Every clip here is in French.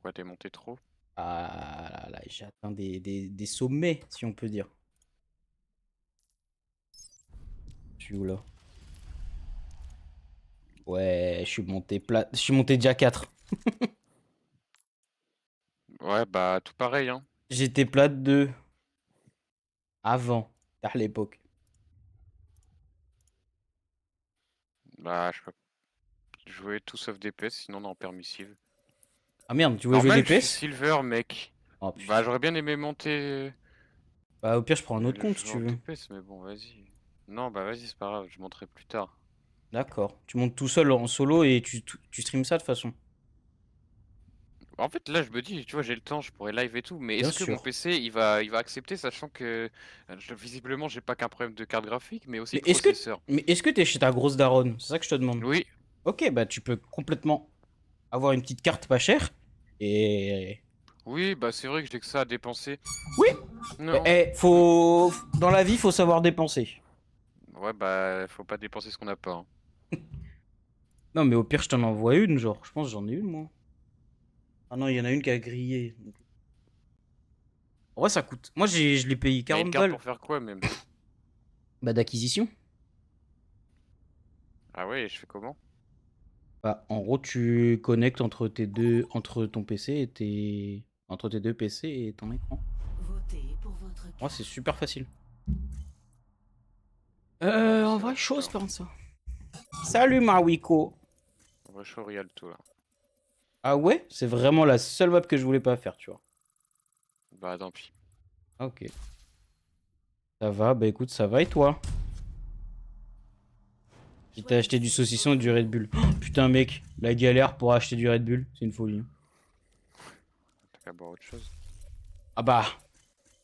pas démonter trop. Ah là là, j'ai atteint des sommets, si on peut dire. Je suis où là? Ouais, je suis monté plat. Je suis monté déjà 4. Ouais, bah tout pareil, hein. J'étais plat de 2 avant, à l'époque. Bah je peux jouer tout sauf DPS, sinon dans permissive. Ah merde, tu voulais jouer Normal, je suis DPS? silver, mec. Oh Bah putain. j'aurais bien aimé monter Bah au pire, je prends un autre le compte si jeu tu en veux. DPS, mais bon, vas-y. Non, bah vas-y, c'est pas grave, je monterai plus tard. D'accord. Tu montes tout seul en solo et tu streams ça de toute façon. En fait, là, je me dis, tu vois, j'ai le temps, je pourrais live et tout, mais Bien est-ce que mon sûr. PC, il va accepter, sachant que visiblement, j'ai pas qu'un problème de carte graphique, mais aussi Mais de processeur. est-ce que t'es chez ta grosse daronne? C'est ça que je te demande. Oui, Ok, bah tu peux complètement avoir une petite carte pas chère. Et... oui, bah c'est vrai que j'ai que ça à dépenser. Oui. Non. Mm. Faut... Dans la vie, faut savoir dépenser. Ouais, bah faut pas dépenser ce qu'on n'a pas, hein. Non, mais au pire, je t'en envoie une, genre. Je pense que j'en ai une, moi. Ah non, il y en a une qui a grillé. En vrai, ça coûte. Moi, je l'ai payé Mais une 40 carte balles. pour faire quoi, même? Bah, d'acquisition. Ah ouais, et je fais comment? Bah, en gros, tu connectes entre ton PC et entre tes deux PC et ton écran. Votez pour votre Moi, c'est carte. super facile. Ouais, En ça va vrai, être chose, chiant. par ça. Salut, Marwiko. On va chaud real tout là. Ah ouais? C'est vraiment la seule map que je voulais pas faire, tu vois. Bah tant pis. Ok. Ça va, bah écoute, ça va et toi? J'ai acheté du saucisson et du Red Bull. Oh, putain, mec, la galère pour acheter du Red Bull, c'est une folie. T'as qu'à boire autre chose. Ah bah,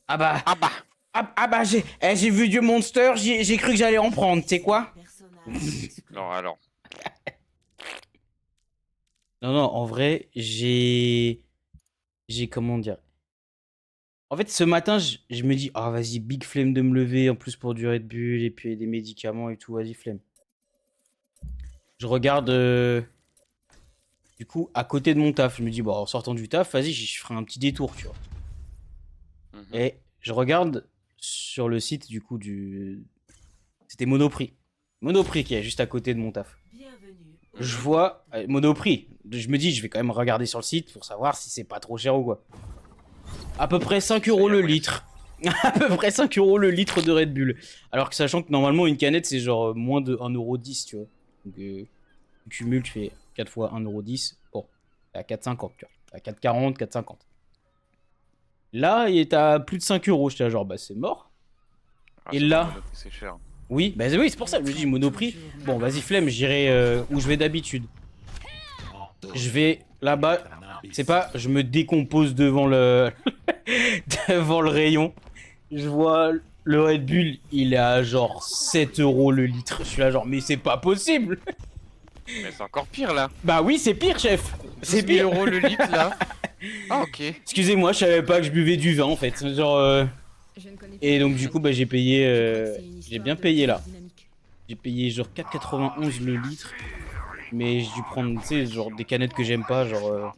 ah bah, Ah bah! ah bah, j'ai vu du Monster, j'ai cru que j'allais en prendre, tu sais quoi? Personnage Alors. Non, non, en vrai, j'ai comment dire? En fait, ce matin, je me dis, ah vas-y, big flemme de me lever, en plus pour du Red Bull, et puis des médicaments et tout, vas-y, flemme. Je regarde, du coup, à côté de mon taf, je me dis, bon, en sortant du taf, vas-y, je ferai un petit détour, tu vois. Mhm. Et je regarde sur le site, du coup, C'était Monoprix. Monoprix qui est juste à côté de mon taf. bienvenue au Je Mhm. vois Monoprix. Je me dis, je vais quand même regarder sur le site pour savoir si c'est pas trop cher ou quoi. À peu près 5 Ça euros y a le moyen. litre. À peu près 5 euros le litre de Red Bull. Alors que sachant que normalement une canette c'est genre moins de 1,10 €, tu vois. Donc tu cumules, tu fais 4 fois 1,10 €. Bon, t'es à 4,50 €, tu vois. T'es à 4,40, 4,50. Là, il est à plus de 5 euros. J'étais là genre, bah c'est mort. Ah, Et surtout là, Monoprix, c'est cher. oui, bah oui, c'est pour ça que je me dis Monoprix. Bon, vas-y, flemme, j'irai où je vais d'habitude. Je vais là-bas, c'est pas, je me décompose devant le devant le rayon. Je vois le Red Bull, il est à genre 7 euros le litre. Je suis là genre, mais c'est pas possible. Mais c'est encore pire là. Bah oui, c'est pire, chef. C'est 12 000 pire. euros le litre là. Ah ok. Excusez-moi, je savais pas que je buvais du vin en fait. Genre, et donc du coup, bah j'ai payé, j'ai bien payé là. J'ai payé genre 4,91 le litre. Mais j'ai dû prendre, tu sais, genre des canettes que j'aime pas, genre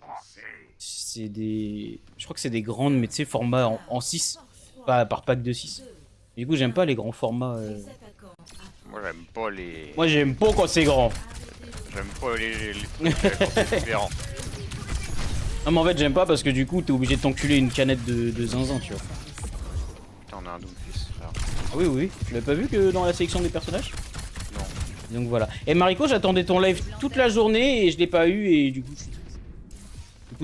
c'est des... Je crois que c'est des grandes, mais tu sais, format en 6, pas par pack de 6. Du coup, j'aime pas les grands formats. Moi j'aime pas les. Moi, j'aime pas quand c'est grand. J'aime pas les trucs quand c'est différent. Non, mais en fait, j'aime pas parce que du coup, t'es obligé de t'enculer une canette de zinzin, tu vois. Putain, on a un Doomfist là. Ah oui, oui. Tu l'as pas vu que dans la sélection des personnages? Non. Donc voilà. Et Mariko, j'attendais ton live toute la journée et je l'ai pas eu et du coup,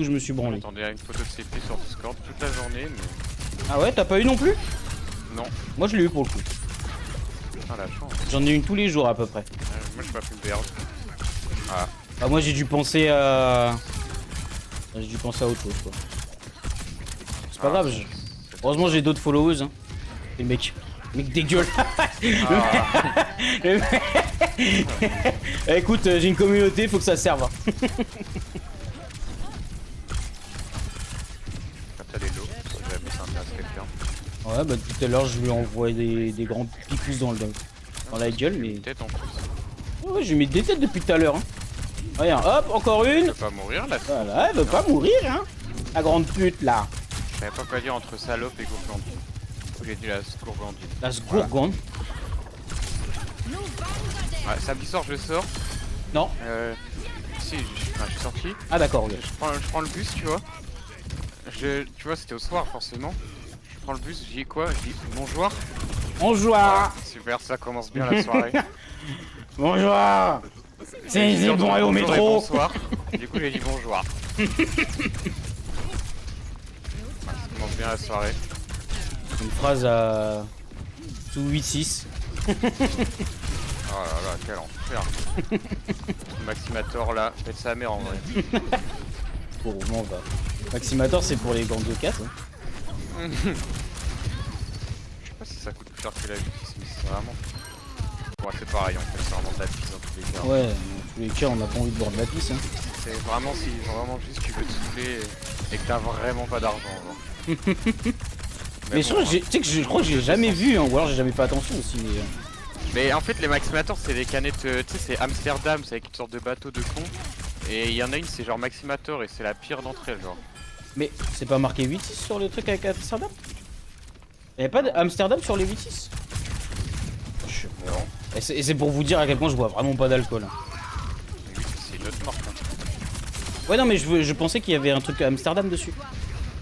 je me suis branlé. J'attendais une photo de CP sur Discord toute la journée, mais. Ah ouais, t'as pas eu non plus? Non. Moi, je l'ai eu pour le coup. Putain, la chance. J'en ai une tous les jours à peu près. Moi j'ai pas pu me perdre. Ah. Ah, moi, j'ai dû penser à... J'ai dû penser à autre chose, quoi. C'est pas grave. Heureusement, j'ai d'autres followers. Hein. Les mecs. Mec dégueule. Le mec- Écoute, j'ai une communauté, faut que ça serve. Hein. Quand t'as des lots, jamais ça intéresse quelqu'un. Ouais, bah tout à l'heure, je lui envoie des grands picous dans la gueule, mais... Peut-être en plus. Ouais, je lui mets des têtes depuis tout à l'heure. Hein. Regarde, hop, encore Elle une. peut pas mourir là. Voilà, elle veut pas mourir, hein. La grande pute là. Je savais pas quoi dire entre salope et gourgandine. Du coup, j'ai dit la gourgandine. La sgourgande. Ouais, samedi soir, je sors. Non. Si, je suis sorti. Ah d'accord, ok. Je prends le bus, tu vois. Tu vois, c'était au soir, forcément. Je prends le bus, je dis quoi? Je dis bonjour. Bonjour. Voilà, super, ça commence bien la soirée. Bonjour. C'est bon aller au Bonjour et métro. bonsoir. Du coup, j'ai dit bonjour. Ça commence bien la soirée. Une phrase à sous 8-6. Oh là là, quel enfer. Maximator là, faites sa mère en vrai. Heureusement va. Maximator c'est pour les gangs de casse. Hein. Je sais pas si ça coûte plus cher que la justice, mais c'est vraiment. Ouais, c'est pareil en fait, c'est vraiment de la pisse dans tous les cas. Ouais, dans tous les cas on n'a pas envie de boire de la pisse. Hein. C'est vraiment si vraiment juste tu veux te saouler et que t'as vraiment pas d'argent. Mais bon, tu sais que je crois que j'ai jamais vu, hein, ou alors j'ai jamais fait attention aussi. Mais en fait les Maximators c'est des canettes, tu sais c'est Amsterdam, c'est avec une sorte de bateau de con. Et il y en a une c'est genre Maximator et c'est la pire d'entre elles genre. Mais c'est pas marqué 8-6 sur le truc avec Amsterdam? Y'avait pas d'Amsterdam sur les 8-6? Je sais pas. Et c'est pour vous dire à quel point je bois vraiment pas d'alcool. Mais oui, c'est une autre marque. Hein. Ouais non mais je pensais qu'il y avait un truc à Amsterdam dessus.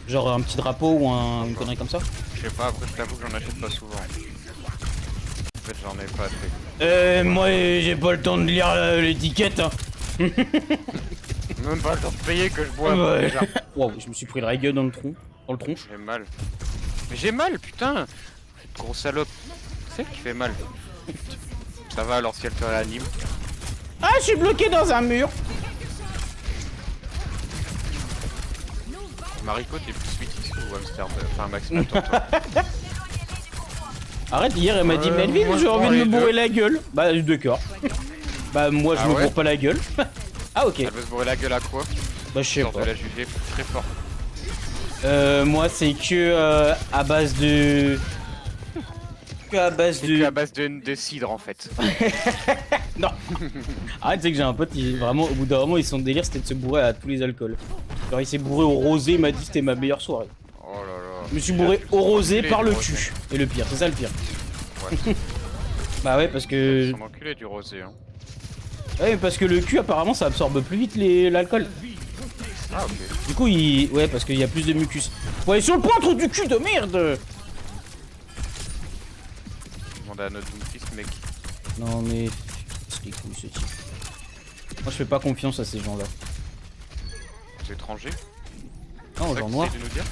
Genre un petit drapeau ou une connerie comme ça. Je sais pas, après je t'avoue que j'en achète pas souvent. En fait j'en ai pas assez. Moi j'ai pas le temps de lire l'étiquette. Hein. Même pas le temps de payer que je bois Ouais. déjà. Wow, je me suis pris le gueule dans le tronc. Dans le tronche. J'ai mal. Mais j'ai mal, putain. Gros salope. C'est qui fait mal. Ça va alors si elle te réanime. Ah je suis bloqué dans un mur. Mariko, t'es plus sweetie ou Amsterdam? Enfin, Maximator, toi. Arrête, hier elle m'a dit Melvin, moi, j'ai je envie prends de me les bourrer deux. la gueule. Bah d'accord. Bah moi je Ah me ouais bourre pas la gueule. Ah ok. Elle veut se bourrer la gueule à quoi? Bah je sais Genre pas. de la juger très fort. Moi c'est que à base de... Que à base C'est de... à base de cidre en fait. Non. Arrête, tu sais que j'ai un pote qui vraiment au bout d'un moment son délire c'était de se bourrer à tous les alcools. Genre il s'est bourré au rosé, il m'a dit c'était ma meilleure soirée. Oh là là. Je me suis bourré au rosé enculé, par le du rosé. cul. Et le pire, c'est ça le pire. Ouais. Bah ouais parce que... Ils sont enculés du rosé hein. Ouais parce que le cul apparemment ça absorbe plus vite l'alcool. Ah ok. Du coup il... Ouais parce qu'il y a plus de mucus. Faut aller sur le point, trou du cul de merde. Demande à notre Doomfist mec. Non mais... C'est les couilles ce type. Moi je fais pas confiance à ces gens là. Aux étrangers. Non, C'est ça genre que noir. t'essayes de nous dire.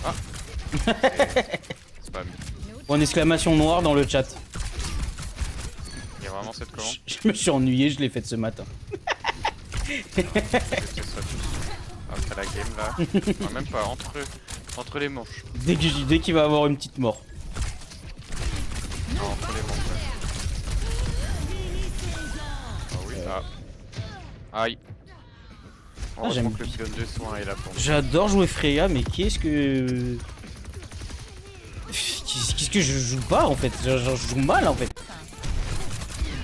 Ah. C'est pas mieux. Point d'exclamation noire dans le chat. Il y a vraiment cette commande. Je me suis ennuyé, je l'ai faite ce matin. Après la game là. Ah, même pas, entre les manches. Dès qu'il va avoir une petite mort. Non, entre les manches. Ouais. Ah oui, ah. Aïe. j'aime Heureusement que le pylône de soin est là pour nous. J'adore jouer Freya, mais qu'est-ce que... Qu'est-ce que je joue pas en fait? Je joue mal en fait.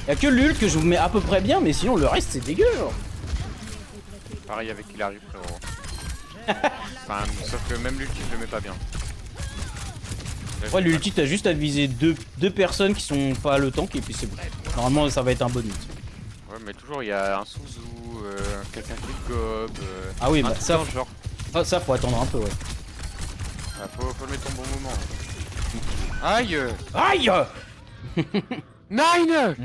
Y'a que l'ult que je vous mets à peu près bien, mais sinon le reste c'est dégueu genre. Pareil avec Hilary frérot. Enfin, sauf que même l'ulti je le mets pas bien. Là, je Ouais, l'ai l'ulti t'as juste à viser deux personnes qui sont pas le tank et puis c'est bon. Normalement ça va être un bon ult. pas. Ouais mais toujours il y a un Suzu, quelqu'un qui gobe, Ah oui, un bah truc ça, dans le genre. ah, ça faut attendre un peu ouais. Ah, faut le mettre au bon moment. Aïe. Aïe. Nine. Je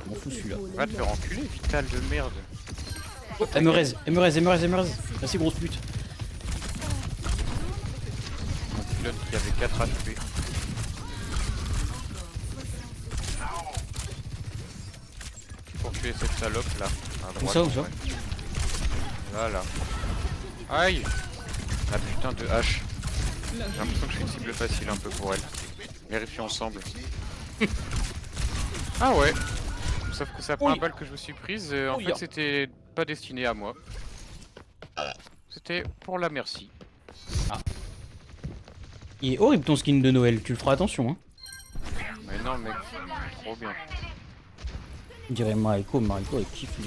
m'en fous celui-là. Va te faire enculer, vital de merde. Emerez. Merci grosse pute. Un pilote qui avait 4 HP. Pour tuer cette salope là. À droite, Où ça ouais. Là, là. Aïe. La putain de hache. J'ai l'impression que je suis une cible facile un peu pour elle. Vérifions ensemble. Ah ouais. Sauf que ça prend Oui. la balle que je me suis prise. En Oui. fait, c'était pas destiné à moi. C'était pour la merci. Il est horrible ton skin de Noël, tu le feras attention hein. Mais non, mec. Trop bien. On dirait Mariko elle kiffe le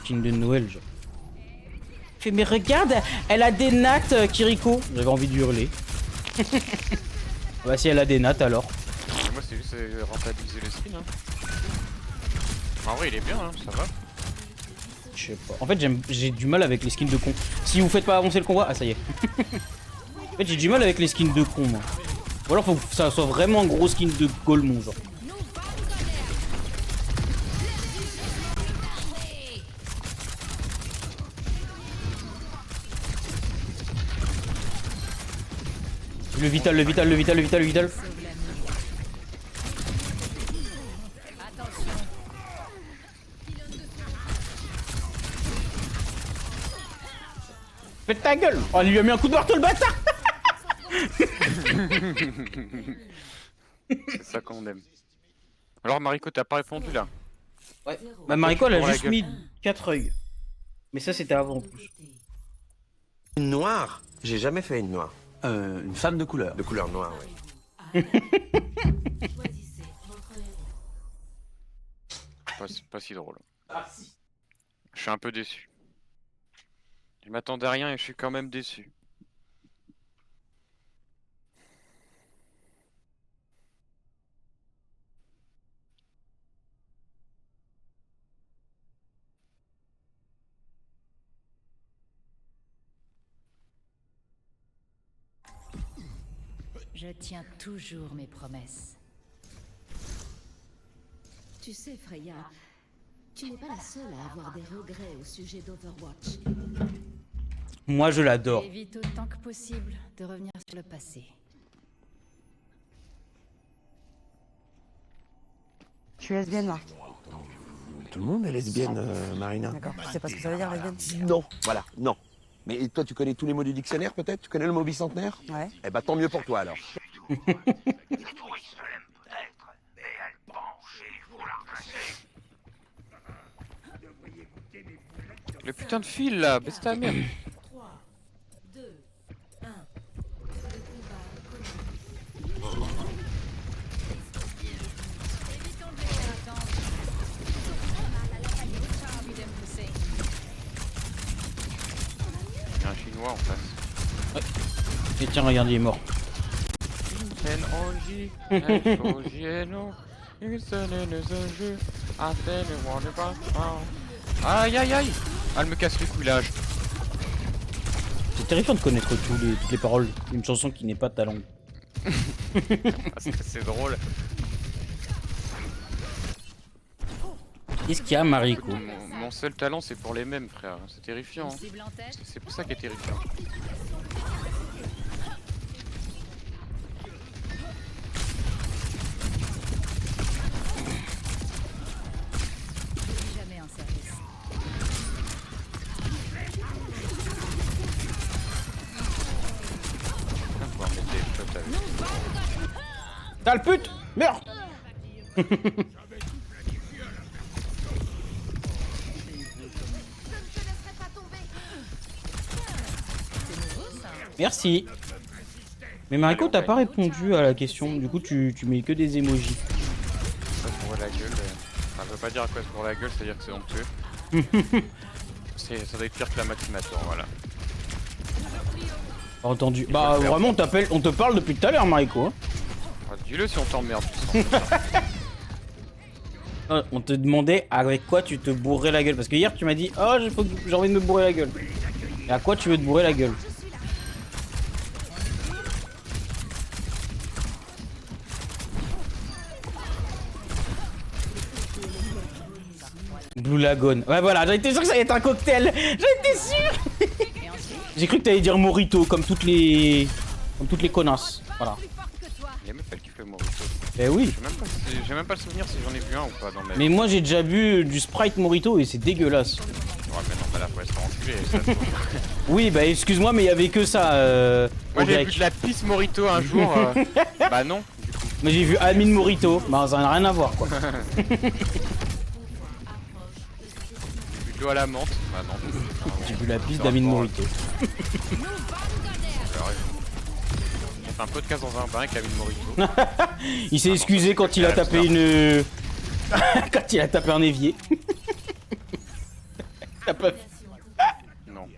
skin de Noël genre. Fait mais regarde, elle a des nattes, Kiriko. J'avais envie de hurler. Bah si elle a des nattes alors. Mais moi c'est juste rentabiliser le skin. Hein. En vrai il est bien, hein, ça va. Je sais pas. En fait j'ai du mal avec les skins de con. Si vous faites pas avancer le combat, ah ça y est. En fait j'ai du mal avec les skins de con moi. Ou alors faut que ça soit vraiment un gros skin de Golemon genre. Le vital, le vital, le vital, le vital, le vital. Faites ta gueule. Oh, il lui a mis un coup de marteau le bâtard. C'est ça qu'on aime. Alors Mariko, t'as pas répondu là? Ouais. Bah Mariko elle a Pour la juste gueule. mis 4 œils. Mais ça c'était avant en plus. Une noire? J'ai jamais fait une noire. Une femme de couleur. De couleur noire, oui. Choisissez votre héros. Pas si drôle. Je suis un peu déçu. Je m'attendais à rien et je suis quand même déçu. Je tiens toujours mes promesses. Tu sais, Freya, tu n'es pas la seule à avoir des regrets au sujet d'Overwatch. Moi je l'adore. Évite autant que possible de revenir sur le passé. Je suis lesbienne, moi. Tout le monde est lesbienne, Marina. D'accord. Tu sais pas ce que ça veut dire, lesbienne? Non, voilà, non. Mais toi, tu connais tous les mots du dictionnaire, peut-être? Tu connais le mot bicentenaire? Ouais. Eh ben, tant mieux pour toi, alors. Le putain de fil là, baisse ta mère. 3, 2, 1. Le combat commence. Il y a un chinois en face. Et tiens regarde il est mort. Aïe aïe aïe. Ah, elle me casse les couilles là. C'est terrifiant de connaître toutes les paroles d'une chanson qui n'est pas ta langue. C'est drôle. Qu'est-ce qu'il y a Mariko? Mon seul talent c'est pour les mêmes frère. C'est terrifiant. Hein. Cible en tête. C'est pour ça qui est terrifiant. Jamais en service. On va pouvoir mettre des shots avec. T'as le pute. Meurs. Merci. Mais Mariko t'as pas répondu à la question. Du coup tu mets que des emojis. Ça se bourrer la gueule. Ça veut pas dire à quoi se bourrer la gueule, c'est-à-dire que c'est honteux. Ça doit être pire que la mathemature, voilà. Entendu. Bah vraiment on te parle depuis tout à l'heure Mariko. Hein. Dis-le si on t'emmerde. On te demandait avec quoi tu te bourrais la gueule. Parce que hier tu m'as dit oh j'ai envie de me bourrer la gueule. Et à quoi tu veux te bourrer la gueule? Blue Lagoon. Ouais voilà, j'étais sûr que ça allait être un cocktail. J'étais sûr. J'ai cru que t'allais dire Morito comme toutes les connasses. Voilà. Il y a même pas le kiff le Morito. Eh oui. J'ai même pas le souvenir si j'en ai vu un ou pas dans ma vie. Mais moi j'ai déjà bu du Sprite Morito et c'est dégueulasse. Ouais mais non, bah là faut se faire enculer. Ça, faut- Oui bah excuse-moi mais il y avait que ça Moi au j'ai grec. vu de la pisse Morito un jour. Bah non, du coup. Mais j'ai vu Amine Morito. Bah ça n'a rien à voir quoi. J'ai vu de l'eau à la menthe. Bah non. J'ai vu la piste d'Amine Morito. On fait un podcast dans un bain avec Amine Morito. Il s'est excusé quand il a tapé une... quand il a tapé un évier. T'as pas... Non, Non.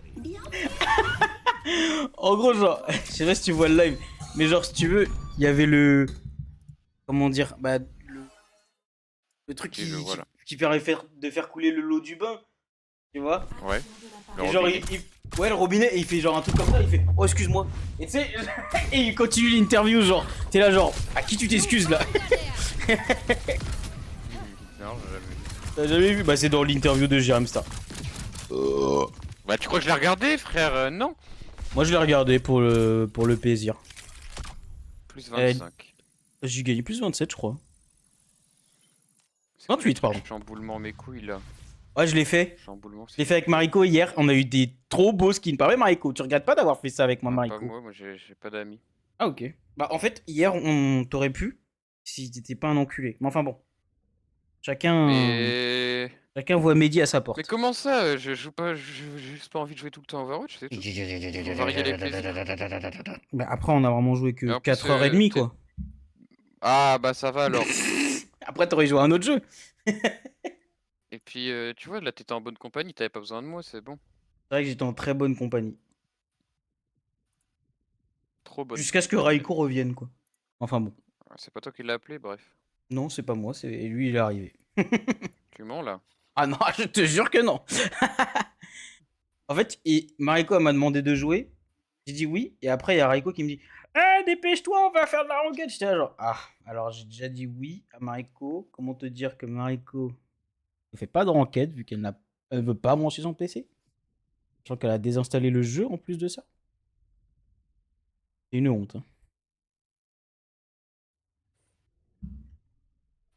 En gros, genre, je sais pas si tu vois le live, mais genre, si tu veux, il y avait le. Comment dire? Bah, le truc Si, je vois, là. qui permet de faire couler le lot du bain. Tu vois? Ouais. Le Et genre, robinet. ouais, le robinet, et il fait genre un truc comme ça, il fait oh, excuse-moi. Et tu sais, et il continue l'interview, genre, t'es là, genre, à qui tu t'excuses là? Non, j'ai jamais vu. T'as jamais vu? Bah, c'est dans l'interview de J-Ramstar. Bah, tu crois que je l'ai regardé, frère? Non. Moi, je l'ai regardé pour le plaisir. Plus 25. J'ai gagné plus 27, je crois. C'est quoi 28, le pardon. Chamboulement mes couilles là. Ouais, je l'ai fait. Chamboulement, Je l'ai fait avec Mariko hier. On a eu des trop beaux skins. Pareil, Mariko. Tu regrettes pas d'avoir fait ça avec moi, Ah, Mariko? pas moi j'ai pas d'amis. Ah, ok. Bah, en fait, hier, on t'aurait pu si t'étais pas un enculé. Mais enfin bon. Mais... Chacun voit Mehdi à sa porte. Mais comment ça je joue pas, j'ai juste pas envie de jouer tout le temps à Overwatch, c'est tout. Faut varier les plaisirs. Bah, après, on a vraiment joué que Et en plus, 4h30, t'es- quoi. Ah bah ça va alors. Après, t'aurais joué à un autre jeu. Et puis tu vois, là t'étais en bonne compagnie, t'avais pas besoin de moi, c'est bon. C'est vrai que j'étais en très bonne compagnie. Trop bonne. Jusqu'à ce que Raiko revienne, quoi. Enfin bon. Ah, c'est pas toi qui l'as appelé, bref. Non, c'est pas moi, c'est lui, il est arrivé. Tu mens là. Ah non, je te jure que non. En fait, Mariko elle m'a demandé de jouer. J'ai dit oui. Et après, il y a Raiko qui me dit dépêche-toi, on va faire de la ranked. J'étais là, genre, ah, alors j'ai déjà dit oui à Mariko. Comment te dire que Mariko ne fait pas de ranked vu qu'elle elle veut pas brancher son PC. Je crois qu'elle a désinstallé le jeu en plus de ça. C'est une honte. Hein.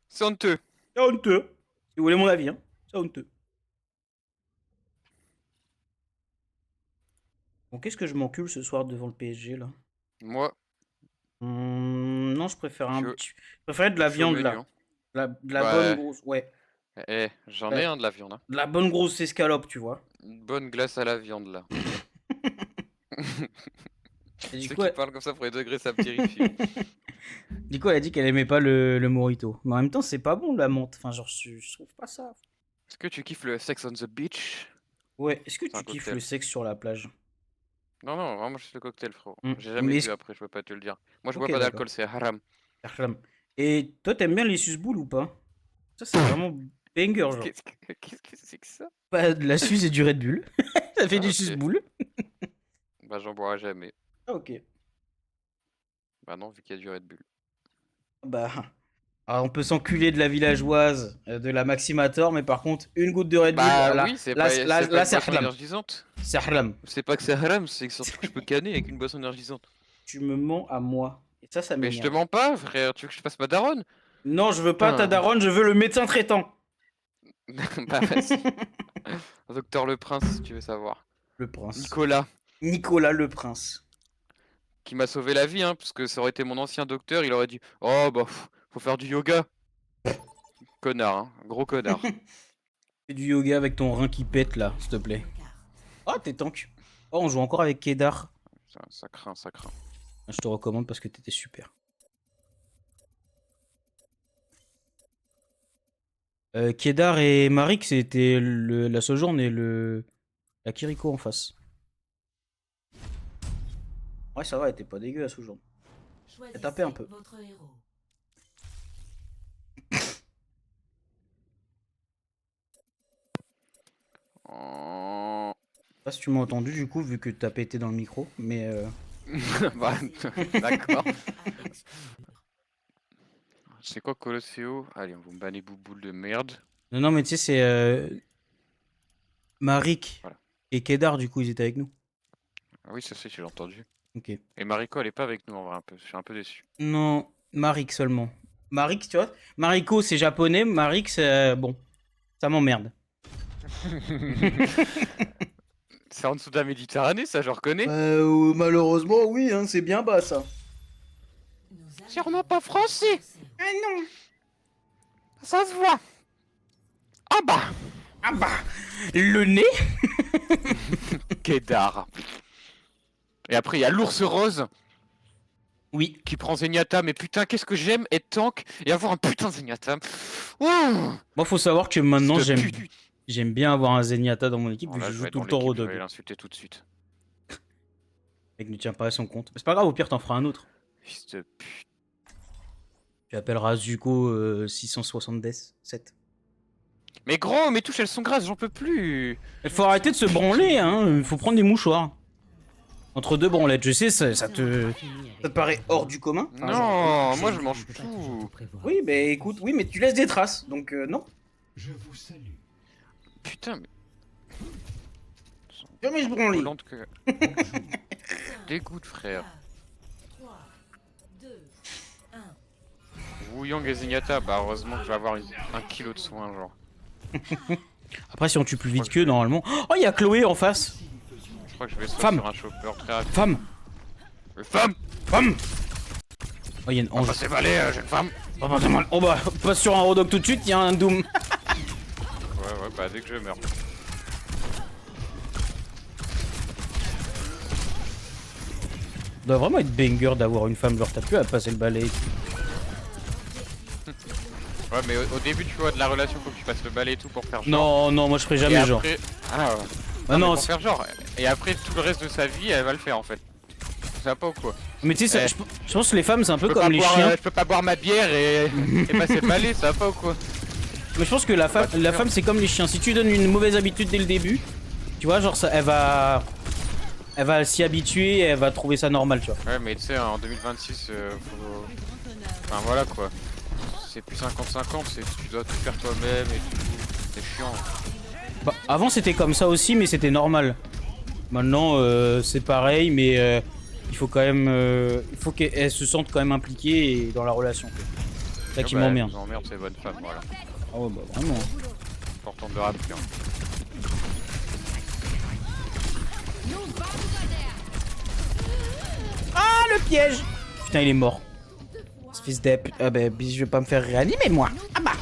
C'est honteux. C'est honteux. Si vous voulez mon avis, hein. C'est honteux. Bon, qu'est-ce que je m'encule ce soir devant le PSG là? Moi, Non, je préfère un Je- petit. Je préférais de la je suis au viande menu, là. hein. De la Ouais. bonne grosse. Ouais. J'en Ouais. ai un de la viande. Hein. De la bonne grosse escalope, tu vois. Une bonne glace à la viande là. Et du Ceux coup, qui parlent comme ça pour les degrés, ça me terrifie. du coup, elle a dit qu'elle aimait pas le mojito. Mais en même temps, c'est pas bon la menthe. Enfin, genre, je trouve pas ça. Est-ce que tu kiffes le sex on the beach? Ouais, est-ce que C'est un tu kiffes cocktail. le sexe sur la plage? Non, non, vraiment, juste le cocktail, frérot. Mm. J'ai Mais jamais est-ce- bu après, je peux pas te le dire. Moi, je Ok, bois pas d'accord. d'alcool, c'est haram. Archlam. Et toi, t'aimes bien les suce-boules ou pas? Ça, c'est vraiment banger, genre. Qu'est-ce que c'est que ça? Pas de la suce et du Red Bull. Ça fait Ah, du ok. suce-boule. Bah, j'en boirai jamais. Ah, ok. Bah, non, vu qu'il y a du Red Bull. Bah. Alors, on peut s'enculer de la villageoise, de la Maximator, mais par contre, une goutte de Red Bull, Bah, là, oui, c'est là, pas, là, c'est pas là, une c'est boisson haram. énergisante. C'est haram. C'est pas que c'est haram, c'est que surtout que je peux canner avec une boisson énergisante. Tu me mens à moi. Et ça Mais je te m'énerve. mens pas, frère, tu veux que je fasse ma daronne? Non, je veux pas ta Putain. daronne, je veux le médecin traitant. Bah, vas-y. Docteur Le Prince, si tu veux savoir. Le prince. Nicolas, Nicolas le prince. qui m'a sauvé la vie, hein, parce que ça aurait été mon ancien docteur, il aurait dit oh bah, faut faire du yoga. Connard, hein, gros connard. Fais du yoga avec ton rein qui pète là, s'il te plaît. Oh, t'es tank. Oh, on joue encore avec Kedar. Ça craint, ça craint. Je te recommande parce que t'étais super. Kedar et Marik, c'était la Sojourn et la Kiriko en face. Ouais, ça va, elle était pas dégueu la Sojourn. Elle tapait un peu. Votre héros. Oh. Je sais pas si tu m'as entendu du coup, vu que t'as pété dans le micro, mais Bah, d'accord. C'est quoi Colosseo? Allez, on vous bat les bouboules de merde. Non, non, mais tu sais, c'est Marik Voilà. et Kedar, du coup, ils étaient avec nous. Ah oui, ça c'est, j'ai entendu. Ok. Et Mariko, elle est pas avec nous en vrai, un peu. Je suis un peu déçu. Non, Marik seulement. Marik, tu vois, Mariko, c'est japonais, Marik, c'est bon. Ça m'emmerde. C'est en dessous de la Méditerranée, ça je reconnais. Malheureusement, oui, hein, c'est bien bas, ça. Sûrement pas français. Ah non. Ça se voit. Ah bah. Ah bah, le nez. Kedar. Et après, il y a l'ours rose Oui. qui prend Zenyatta. Mais putain, qu'est-ce que j'aime être tank et avoir un putain de Zenyatta. Ouh. Moi, faut savoir que maintenant, Cette j'aime pute- J'aime bien avoir un Zenyatta dans mon équipe Bon, vu que là, je je joue vais être tout dans le temps l'équipe, je Rodog. vais Le l'insulter tout de suite. mec ne tient pas à son compte. C'est pas grave, au pire t'en feras un autre. Fils de pute. Tu appelleras Zuko 677. Mais gros, mes touches elles sont grasses, j'en peux plus. Il faut arrêter de se branler, hein. Il faut prendre des mouchoirs. Entre deux branlettes, je sais, ça te paraît hors du commun. Enfin, Non, moi je mange tout. Oui, bah écoute, oui, mais tu laisses des traces, donc non. Putain, mais. Jamais je branle. Lente que. Dégoûte, frère. Wu Yang et Zenyatta, bah heureusement que je vais avoir 1 kilo de soin, genre. Après, si on tue plus vite qu'eux, normalement. Oh, il y a Chloé en face. Je crois que je vais sauter Femme. sur un chopper très rapide. Femme. Femme. Femme. Oh, il y a une On ange. va s'évaler, jeune femme. Oh bah, passe sur un Rodog tout de suite, il y a un Doom. Ouais, bah dès que je meurs. Ça doit vraiment être banger d'avoir une femme, genre t'as plus à passer le balai. Ouais, mais au début, tu vois, de la relation, faut que tu passes le balai et tout pour faire genre. Non, non, moi je ferai jamais Et genre. après... Ah ouais. Ah non, mais pour faire genre. Et après, tout le reste de sa vie, elle va le faire en fait. Ça va pas ou quoi? mais tu sais, Eh. je pense que les femmes c'est un peu Je peux comme pas les boire, chiens. je peux pas boire ma bière et passer le balai, ça va pas ou quoi? Mais je pense que la femme c'est comme les chiens. Si tu lui donnes une mauvaise habitude dès le début, tu vois, genre ça, elle va s'y habituer, elle va trouver ça normal, tu vois. Ouais, mais tu sais, en 2026, faut. Enfin voilà quoi. C'est plus 50-50, tu dois tout faire toi-même et tout. C'est chiant. Bah, avant c'était comme ça aussi, mais c'était normal. Maintenant c'est pareil, mais il faut quand même, il faut qu'elle se sente quand même impliquée dans la relation. C'est ça qui m'emmerde. Elle nous emmerde ces bonnes femmes, voilà. Ah ouais, bah vraiment. Important de le rappeler. Hein. Ah le piège! Putain, il est mort. Ce fils d'ep. Ah bah, je vais pas me faire réanimer moi. Ah bah,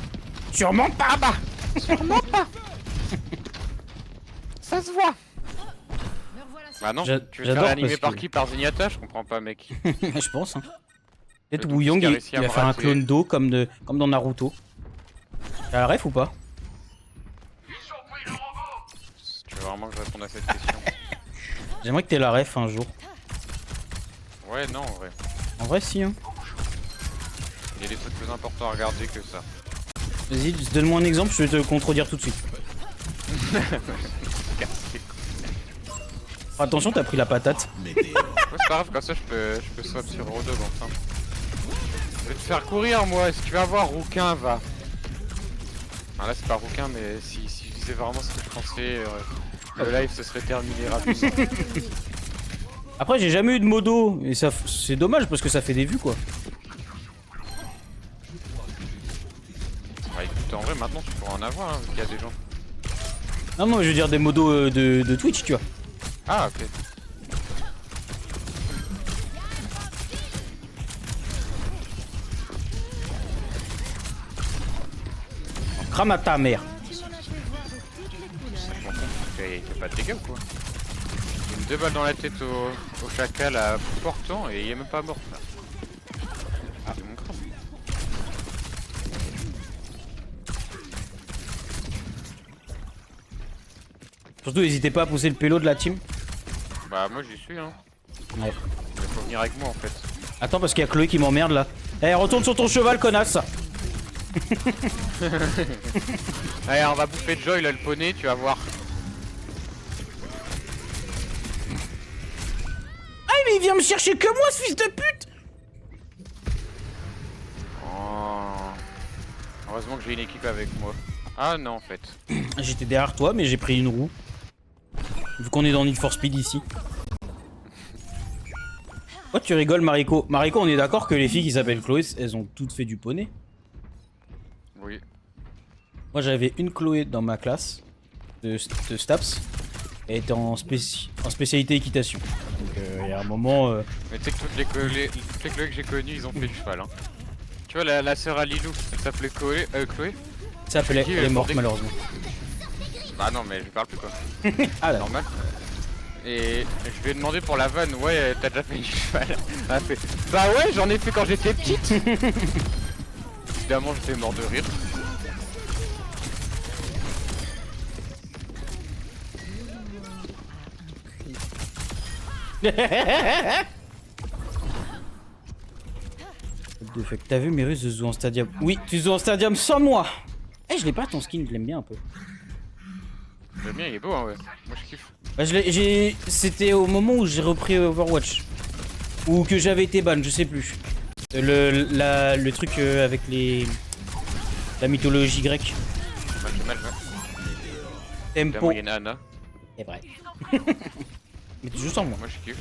sûrement pas. Ah bah, sûrement pas. Ça se voit. Bah non, tu veux te faire j'adore réanimer parce par que- qui? Par Zenyatta? Je comprends pas, mec. Je pense. Hein. Peut-être Le Wu Yang, qui a il réussi à va me faire un rater. clone d'eau comme dans Naruto. T'as la ref ou pas? Tu veux vraiment que je réponde à cette question? J'aimerais que t'aies la ref un jour. Ouais, non, en vrai. En vrai, si. Hein. Il y a des trucs plus importants à regarder que ça. Vas-y, donne-moi un exemple, je vais te contredire tout de suite. Attention, t'as pris la patate. Ouais, c'est pas grave, comme ça je peux swap sur Rodog enfin. Je vais te faire courir moi, est-ce que tu vas voir Rouquin va. Ah, là c'est pas Rouquin, mais si je disais vraiment ce que je pensais, le live se serait terminé rapidement. Après, j'ai jamais eu de modo, et ça, c'est dommage parce que ça fait des vues quoi. Bah écoute, en vrai maintenant tu pourras en avoir, hein, vu qu'il y a des gens. Non, moi je veux dire des modos de Twitch, tu vois. Ah ok. Crame à ta mère. Il fait pas de dégâts ou quoi? Il me 2 balles dans la tête au chacal à bout portant et il est même pas mort là. Ah, c'est mon crâne. Surtout, n'hésitez pas à pousser le pélo de la team. Bah moi j'y suis hein. Ouais. Il faut venir avec moi en fait. Attends, parce qu'il y a Chloé qui m'emmerde là. Eh, retourne sur ton cheval, connasse. Allez, on va bouffer Joy là, le poney, tu vas voir. Ah, mais il vient me chercher que moi, ce fils de pute. Oh. Heureusement que j'ai une équipe avec moi. Ah non en fait. J'étais derrière toi, mais j'ai pris une roue. Vu qu'on est dans Need for Speed ici. Oh, tu rigoles, Mariko. Mariko, on est d'accord que les filles qui s'appellent Chloé, elles ont toutes fait du poney. Oui. Moi, j'avais une Chloé dans ma classe de Staps. Elle était en spécialité équitation. Donc, il y a un moment. Mais tu sais que toutes les Chloé que j'ai connues, ils ont fait du cheval. Hein. Tu vois, la sœur à Lilou, elle s'appelait Chloé. Ça s'appelait. Elle est morte, malheureusement. Bah non, mais je parle plus quoi. Ah, là. Normal. Et je lui ai demandé pour la vanne, ouais, t'as déjà fait du cheval? Elle a fait, bah ouais, j'en ai fait quand j'étais petite. Évidemment, j'étais mort de rire. De fuck. T'as vu mes russes de jouer en stadium? Oui, tu joues en stadium sans moi. Eh, je l'ai pas ton skin, je l'aime bien un peu. Le mien il est beau hein ouais. Moi je kiffe. Bah, c'était au moment où j'ai repris Overwatch. Ou que j'avais été ban, je sais plus. Le truc avec la mythologie grecque. Moi j'ai mal joué. La Tempo. moyenne Anna. C'est vrai. Mais tu joues sans moi. Moi je kiffe.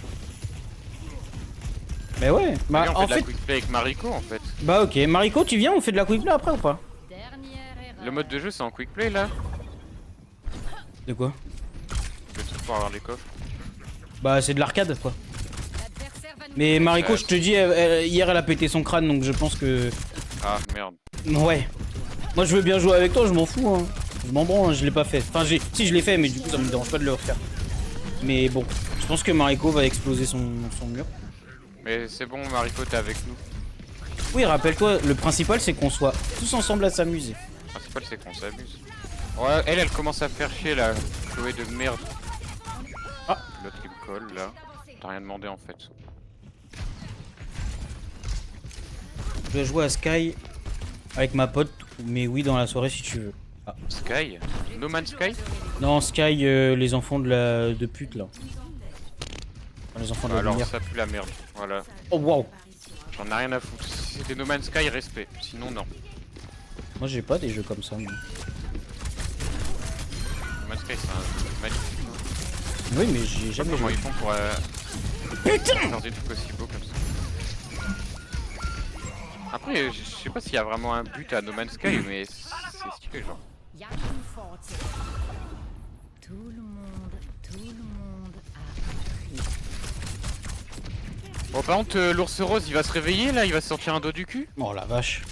Mais ouais. Bah, Viens, on en fait de la fait. quick play avec Mariko en fait. Bah, ok. Mariko, tu viens, on fait de la quick play après ou pas? Dernière erreur. Le mode de jeu c'est en quick play là. De quoi? Le truc pour avoir les coffres. Bah, c'est de l'arcade quoi. L'adversaire va nous Mais Mariko, Ouais. je te dis, hier elle a pété son crâne donc je pense que. Ah merde. Ouais. Moi je veux bien jouer avec toi, je m'en fous hein. Je m'en branle, hein, je l'ai pas fait. Enfin si je l'ai fait mais du coup ça me dérange pas de le refaire. Mais bon, je pense que Mariko va exploser son mur. Mais c'est bon Mariko t'es avec nous. Oui, rappelle-toi, le principal c'est qu'on soit tous ensemble à s'amuser. Le principal c'est qu'on s'amuse. Ouais, elle commence à faire chier là. Chloé de merde. Ah. L'autre qui me colle là. T'as rien demandé en fait. Je vais jouer à Sky avec ma pote, mais oui dans la soirée si tu veux. Ah. Sky No Man's Sky Non, Sky, les enfants de pute là. Enfin, les enfants de la Alors lumière. ça pue la merde. Voilà. Oh waouh. J'en ai rien à foutre. Si c'était No Man's Sky, respect. Sinon non. Moi j'ai pas des jeux comme ça. Moi. No Man's Sky c'est un magnifique. Oui mais j'ai Je sais jamais pas comment joué. ils font pour faire des trucs aussi beaux comme ça. Après, je sais pas s'il y a vraiment un but à No Man's Sky, mais c'est stylé genre. Tout le monde a Bon par contre, l'ours rose il va se réveiller là, il va se sortir un dos du cul. Oh la vache.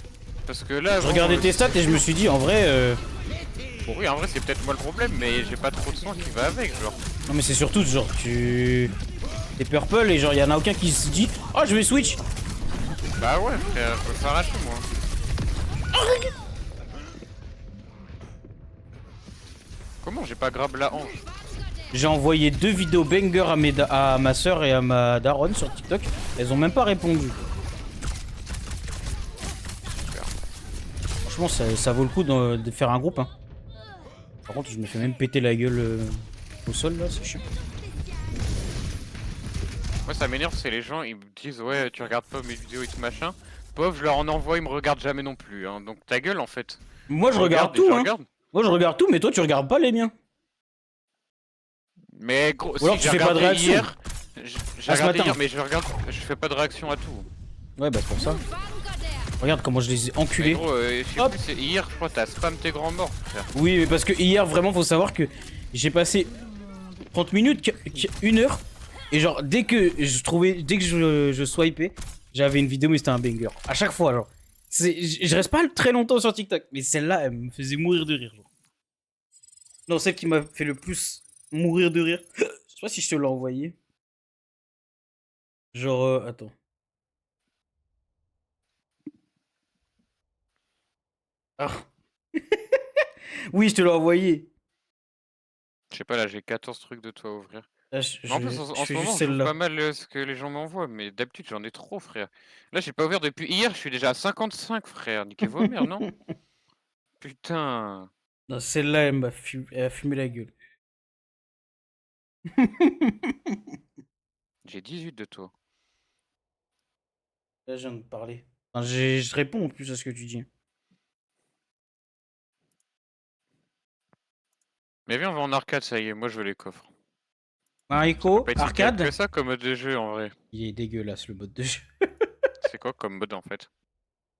Parce que là, Je regardais tes stats et je me suis dit en vrai. Bon, oui, en vrai c'est peut-être moi le problème, mais j'ai pas trop de sang qui va avec genre. Non mais c'est surtout genre tu. T'es purple et genre y'en a aucun qui se dit oh je vais switch. Bah ouais frère, je peux s'arracher moi. Comment j'ai pas grab la hanche? J'ai envoyé 2 vidéos banger à ma soeur et à ma daronne sur TikTok. Elles ont même pas répondu. Franchement ça vaut le coup de faire un groupe hein. Par contre je me fais même péter la gueule au sol là, c'est chiant. Moi ça m'énerve, c'est les gens ils me disent ouais tu regardes pas mes vidéos et tout machin. Pauvre, je leur en envoie, ils me regardent jamais non plus hein. Donc ta gueule en fait. Moi je regarde et tout je hein. regarde. Moi je regarde tout mais toi tu regardes pas les miens. Mais gros, Ou alors si tu j'ai fais pas de regardé réaction. hier, j'ai Ah, ce regardé matin. hier mais je fais pas de réaction à tout. Ouais bah c'est pour ça. Regarde comment je les ai Mais enculés. gros, je sais Hop. plus, hier je crois t'as spam tes grands morts frère. Oui, mais parce que hier, vraiment, faut savoir que j'ai passé 30 minutes, 1 heure, et genre, dès que je swipais, j'avais une vidéo, mais c'était un banger. À chaque fois, genre. Je reste pas très longtemps sur TikTok, mais celle-là, elle me faisait mourir de rire, genre. Non, celle qui m'a fait le plus mourir de rire, je sais pas si je te l'ai envoyé. Genre, attends. Ah. Oui, je te l'ai envoyé. Je sais pas là j'ai 14 trucs de toi à ouvrir. Là, Mais en plus en je ce fais moment juste je joue celle-là. pas mal ce que les gens m'envoient, mais d'habitude j'en ai trop frère. Là j'ai pas ouvert depuis hier, je suis déjà à 55 frère, niquez vos mères non? Putain. Non, celle-là, elle a fumé la gueule. J'ai 18 de toi. Là, je viens de parler. Enfin, je réponds en plus à ce que tu dis. Mais viens on va en arcade ça y est, moi je veux les coffres. Mariko, Pas être si arcade. calme que ça comme mode de jeu en vrai. Il est dégueulasse le mode de jeu. C'est quoi comme mode en fait?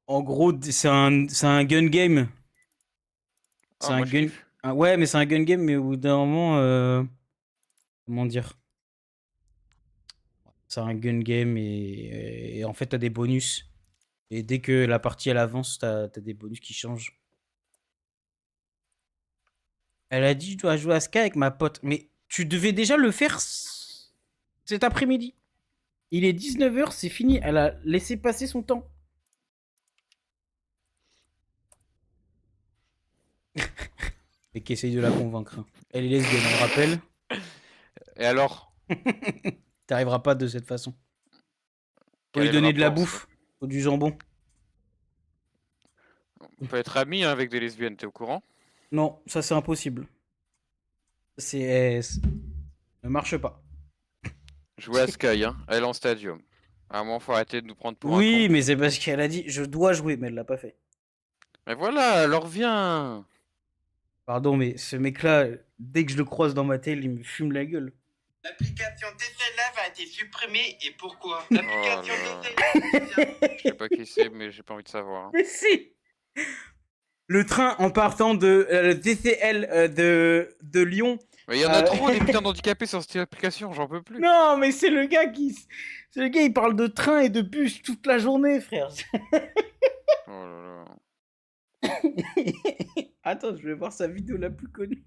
En gros, c'est un gun game. C'est Ah, un moi, je gun. kiffe. Ouais, mais c'est un gun game, mais au bout d'un moment. Comment dire? C'est un gun game et en fait, t'as des bonus. Et dès que la partie elle avance, t'as des bonus qui changent. Elle a dit, je dois jouer à Sky avec ma pote. Mais tu devais déjà le faire cet après-midi. Il est 19h, c'est fini. Elle a laissé passer son temps. Et qui essaye de la convaincre. Elle est lesbienne, on rappelle. Et alors? T'arriveras pas de cette façon. Faut Quel lui est le donner de la rapport, bouffe. Ou du jambon. On peut être amis hein, avec des lesbiennes, t'es au courant? Non, ça c'est impossible. Ça ne marche pas. Jouer à Sky, hein, elle en stadium. À un moment, faut arrêter de nous prendre pour un Oui, con. mais c'est parce qu'elle a dit je dois jouer, mais elle l'a pas fait. Mais voilà, alors viens. Pardon, mais ce mec-là, dès que je le croise dans ma télé, il me fume la gueule. L'application TCLF a été supprimée et pourquoi? Oh L'application là. TCLF. Je sais pas qui c'est, mais j'ai pas envie de savoir. hein. Mais si. Le train en partant de TCL de Lyon. Mais il y en a trop des putains d'handicapés sur cette application, j'en peux plus. Non, mais c'est le gars qui. C'est le gars, il parle de train et de bus toute la journée, frère. Oh là là. Attends, je vais voir sa vidéo la plus connue.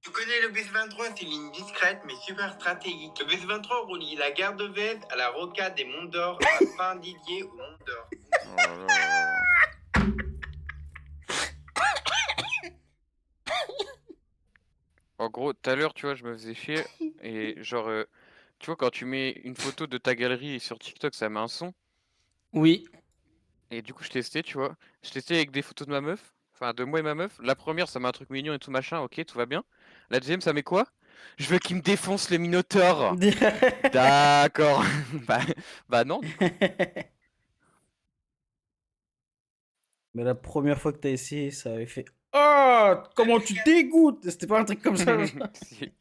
Tu connais le bus 23, c'est une ligne discrète mais super stratégique. Le bus 23 relie la gare de Vèze à la rocade des Monts d'Or à Saint-Didier ou Monts d'Or. Oh là là là. En gros, tout à l'heure, tu vois, je me faisais chier. Et genre, tu vois, quand tu mets une photo de ta galerie sur TikTok, ça met un son. Oui. Et du coup, je testais, tu vois. Je testais avec des photos de ma meuf. Enfin, de moi et ma meuf. La première, ça met un truc mignon et tout machin. Ok, tout va bien. La deuxième, ça met quoi? Je veux qu'il me défonce les minotaures. D'accord. bah non. Mais la première fois que t'as essayé, ça avait fait. Oh, comment tu dégoûtes! C'était pas un truc comme ça. Si.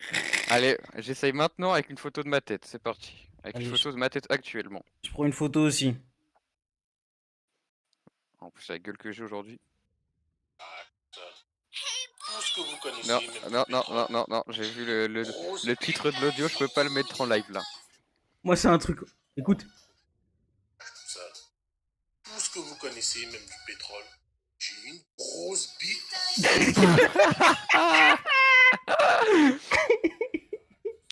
Allez, j'essaye maintenant avec une photo de ma tête. C'est parti. Avec Allez, une photo de ma tête actuellement. Je prends une photo aussi. En plus, la gueule que j'ai aujourd'hui. Pense que vous connaissez Non, même non, plus non, trop. non, non, non. J'ai vu le titre de l'audio. Je peux pas le mettre en live là. Moi, c'est un truc. Écoute. Ça. Tout ce que vous connaissez, même du pétrole. J'ai une grosse bite.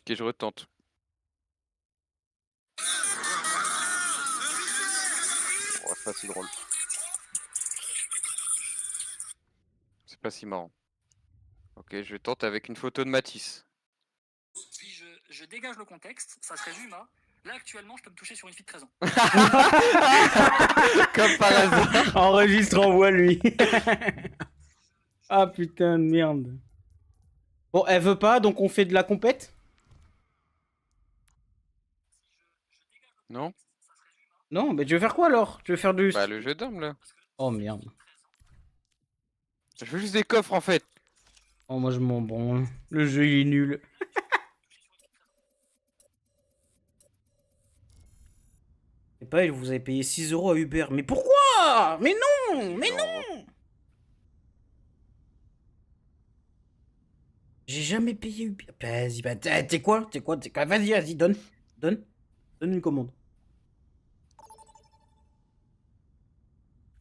Ok, je retente. Oh, c'est pas si drôle. C'est pas si marrant. Ok, je tente avec une photo de Matisse. Si je dégage le contexte, ça se résume à là actuellement je peux me toucher sur une fille de 13 ans. Comme par hasard. Enregistre, envoie lui. Ah putain de merde. Bon, elle veut pas, donc on fait de la compète? Non? Non, mais tu veux faire quoi alors? Tu veux faire du. Bah le jeu d'armes là. Oh merde. Je veux juste des coffres en fait. Oh, moi je m'en branle. Le jeu il est nul. Et pas, vous avez payé 6 € à Uber. Mais pourquoi? Mais non! Mais non! J'ai jamais payé Uber. Vas-y, bah, t'es quoi? Vas-y, vas-y, donne. Donne une commande.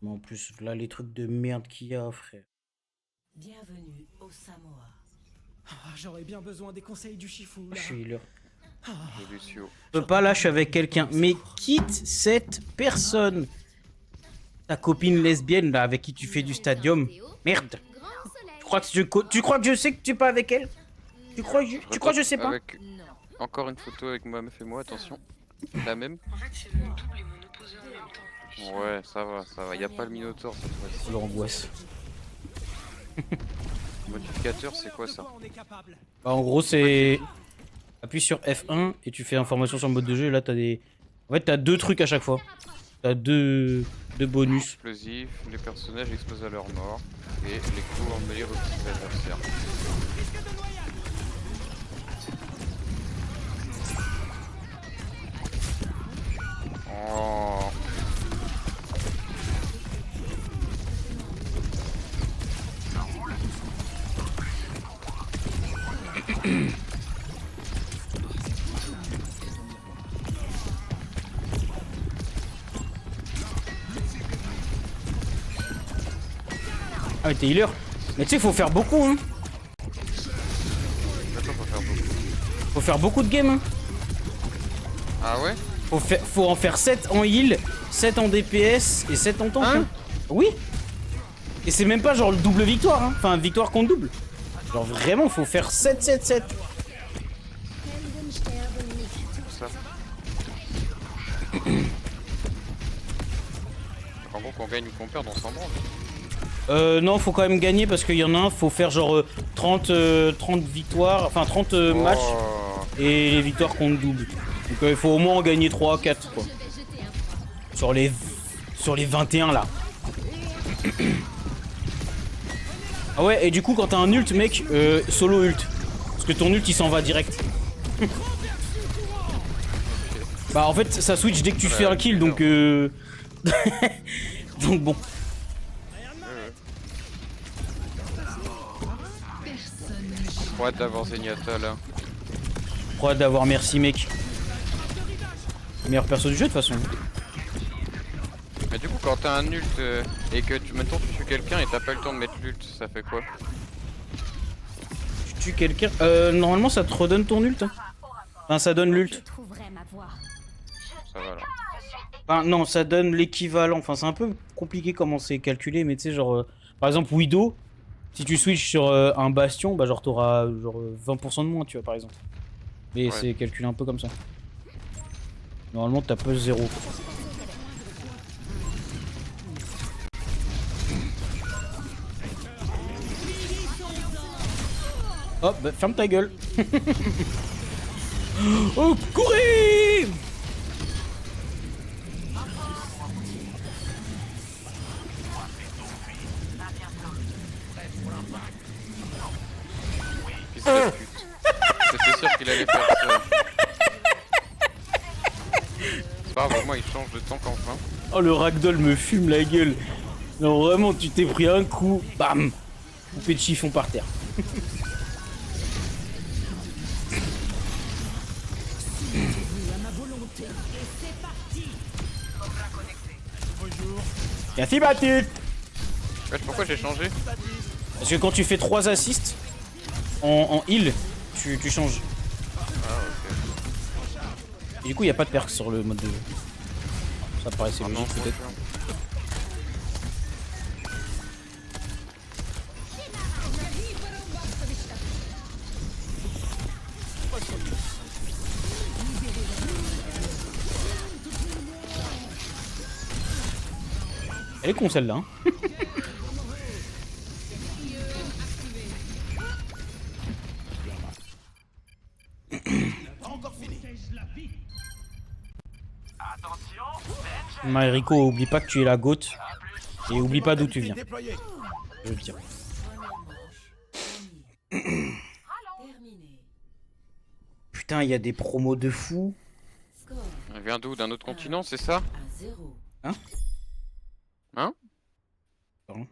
Mais en plus, là, les trucs de merde qu'il y a, frère. Bienvenue au Samoa. J'aurais bien besoin des conseils du Shifu. Je suis là. J'ai Lucio. Je peux pas, là, je suis avec quelqu'un. Mais quitte cette personne. Ta copine lesbienne, là, avec qui tu fais du stadium. Merde. Tu crois que je sais que tu es pas avec elle? Tu crois que je sais pas? Avec encore une photo avec ma meuf et moi, attention. La même. En fait, c'est mon double et mon opposé en même temps. Ouais, ça va. Y a pas le Minotaur cette fois-ci. L'angoisse. Modificateur, c'est quoi ça? Bah, en gros, c'est. Appuie sur F1 et tu fais information sur le mode de jeu. Et là, t'as des. En fait, t'as deux trucs à chaque fois. T'as deux bonus. Explosif, les personnages explosent à leur mort. Et les coups en mêlée repoussent l'adversaire. Oh. Ah, mais t'es healer. Mais tu sais, faut faire beaucoup, hein. Attends, faut faire beaucoup. Faut faire beaucoup de games, hein. Ah ouais? Faut en faire 7 en heal, 7 en DPS et 7 en tank. Hein? Oui. Et c'est même pas genre le double victoire, hein. Enfin, victoire contre double. Genre vraiment, faut faire 7-7-7. Ça. En gros, qu'on gagne ou qu'on perde, on s'en branle. Non, faut quand même gagner parce qu'il y en a un, faut faire genre 30 victoires, enfin 30 matchs et les victoires comptent double. Donc il faut au moins en gagner 3-4 quoi. Sur les 21 là. Ah ouais, et du coup quand t'as un ult mec, solo ult. Parce que ton ult il s'en va direct. Bah en fait ça switch dès que tu fais un kill donc donc bon. Trop hâte d'avoir Zenyatta là. Trop hâte d'avoir merci mec. Meilleur perso du jeu de toute façon. Mais du coup, quand t'as un ult et que maintenant tu tues quelqu'un et t'as pas le temps de mettre l'ult, ça fait quoi? Tu tues quelqu'un. Normalement ça te redonne ton ult. Hein. Enfin ça donne l'ult. Ça va là. Enfin non, ça donne l'équivalent. Enfin c'est un peu compliqué comment c'est calculé, mais tu sais genre par exemple Widow, si tu switches sur un bastion, bah genre t'auras genre 20% de moins, tu vois par exemple. Mais Ouais. c'est calculé un peu comme ça. Normalement t'as plus 0. Hop, bah, ferme ta gueule. Oh, courez! Fils de pute. J'étais sûr qu'il allait faire ça. C'est pas grave, au moins il change de temps qu'enfin. Oh, le ragdoll me fume la gueule. Non, vraiment, tu t'es pris un coup. Bam! Coupé de chiffon par terre. Merci Baptiste. Wesh, pourquoi j'ai changé? Parce que quand tu fais 3 assists en heal, tu changes. Ah ok. Et du coup, il n'y a pas de perks sur le mode de jeu. Ça paraissait Ah non, logique peut-être. Elle est con celle-là. Hein. Mariko, oublie pas que tu es la goat. Et oublie pas d'où tu viens. Je veux dire. Putain, il y a des promos de fou. Elle vient d'où? D'un autre continent, c'est ça? Hein? Hein? Pardon.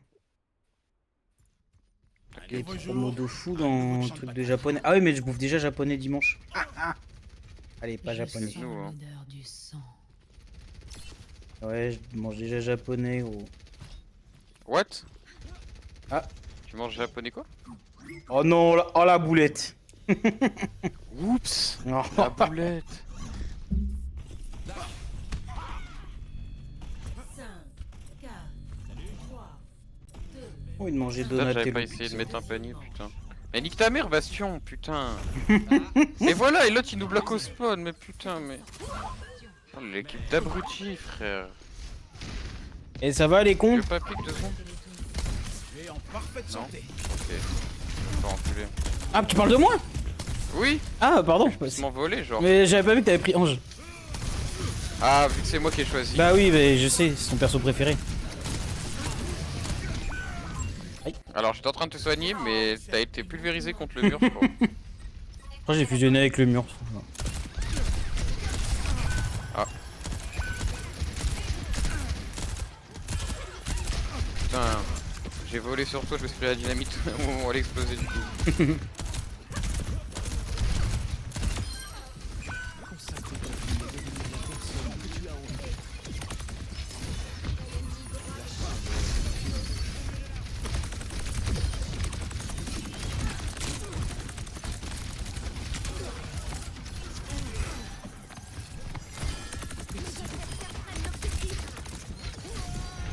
Il y a des promos de fou dans le truc de japonais. Ah oui, mais je bouffe déjà japonais dimanche. Allez, pas japonais. Nous, hein. Ouais, je mange déjà japonais gros. What? Ah. Tu manges japonais quoi? Oh non, oh la boulette. Oups! Oh. La boulette! Oh, il mangeait Là, Donatello. j'avais pas essayé de mettre un panier, putain. Mais nique ta mère, Bastion, putain! Et voilà, et l'autre il nous bloque au spawn, mais putain, mais. Oh, l'équipe d'abrutis, frère. Et ça va les Tu cons? veux pas pique 2 secondes? Non? Ok. Pas enculé. Ah, tu parles de moi? Oui! Ah, pardon. Je m'en volais, genre. Mais j'avais pas vu que t'avais pris Ange. Ah, vu que c'est moi qui ai choisi. Bah oui, mais je sais, c'est son perso préféré. Alors, j'étais en train de te soigner, mais t'as été pulvérisé contre le mur, je crois. Je crois que j'ai fusionné avec le mur. Ah. Putain, j'ai volé sur toi, je me suis pris la dynamite au moment où elle explosait du coup.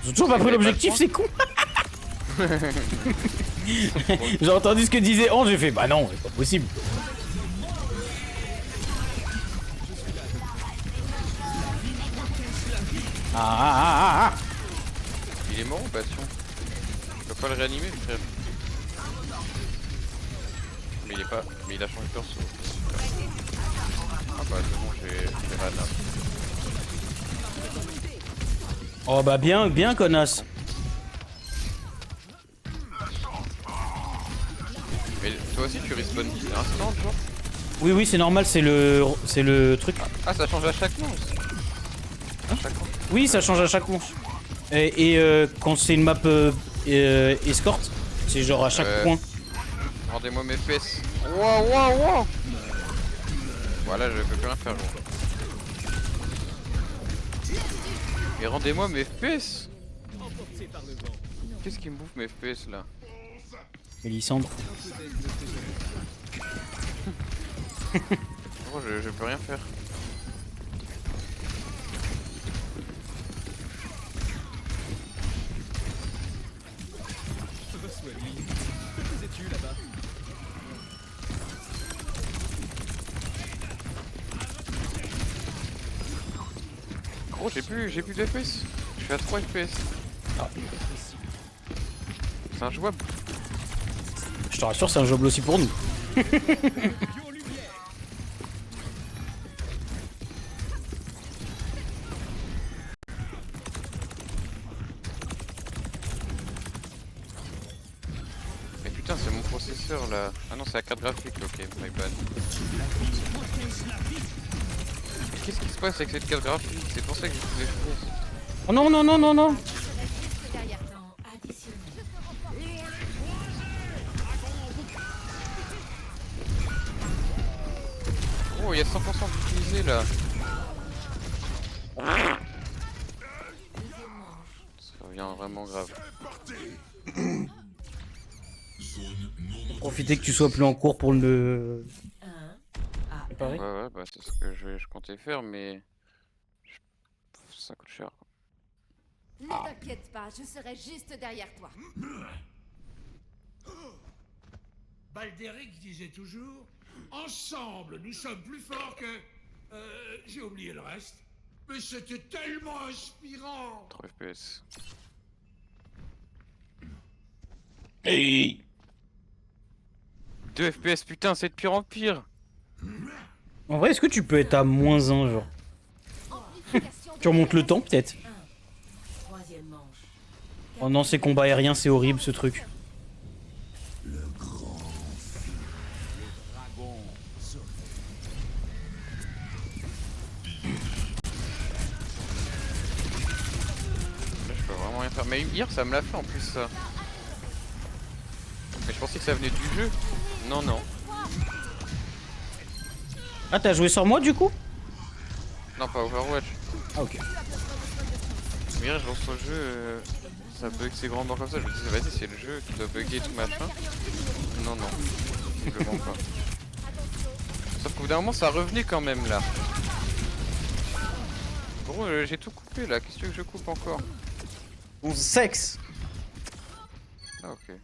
J'ai toujours pas pris l'objectif, c'est con. J'ai entendu ce que disait Ange, j'ai fait bah non, c'est pas possible. Ah. Il est mort ou pas, Sion? Je peux pas le réanimer, frère. Mais il est pas. Mais il a changé de perso. Ah bah c'est bon, j'ai Rana. Oh bah bien connasse. Mais toi aussi tu respawn instant, genre? Oui c'est normal, c'est le truc. Ah ça change à chaque manche. À chaque manche. Oui, ça change à chaque manche. Et quand c'est une map escorte, c'est genre à chaque point. Rendez-moi mes fesses. Wow. Voilà, je peux plus rien faire, gros. Et rendez-moi mes fesses. Qu'est-ce qui me bouffe mes fesses là? Mélisandre. Gros, je peux rien faire. Gros, j'ai plus de FPS. Je suis à 3 FPS. C'est injouable. Je te rassure, c'est un job aussi pour nous. Mais putain, c'est mon processeur là. Ah non, c'est la carte graphique, ok, my bad. Qu'est-ce qui se passe avec cette carte graphique? C'est pour ça que j'ai plus FPS. Oh non. Oh, il y a 100% d'utilisé là. Ça devient vraiment grave. Profitez que tu sois plus en cours pour le... Ouais, bah c'est ce que je comptais faire, mais... Ça coûte cher. Ne t'inquiète pas, je serai juste derrière toi. Baldéric disait toujours ensemble, nous sommes plus forts que. J'ai oublié le reste. Mais c'était tellement inspirant. 3 FPS. Hey 2 FPS, putain, c'est de pire en pire. En vrai, est-ce que tu peux être à -1 genre? Tu remontes le temps peut-être? Oh non, ces combats aériens, c'est horrible ce truc. Là, je peux vraiment rien faire. Mais hier, ça me l'a fait en plus, ça. Mais je pensais que ça venait du jeu. Non. Ah, t'as joué sur moi du coup? Non, pas Overwatch. Ah, ok. Mais hier, je lance le jeu, ça bug c'est grandement comme ça. Je me disais, vas-y, c'est le jeu qui doit bugger et tout machin. Non, simplement pas. Sauf qu'au bout d'un moment, ça revenait quand même là. Gros, j'ai tout coupé là. Qu'est-ce que tu veux que je coupe encore? Mon sexe. Ah, ok.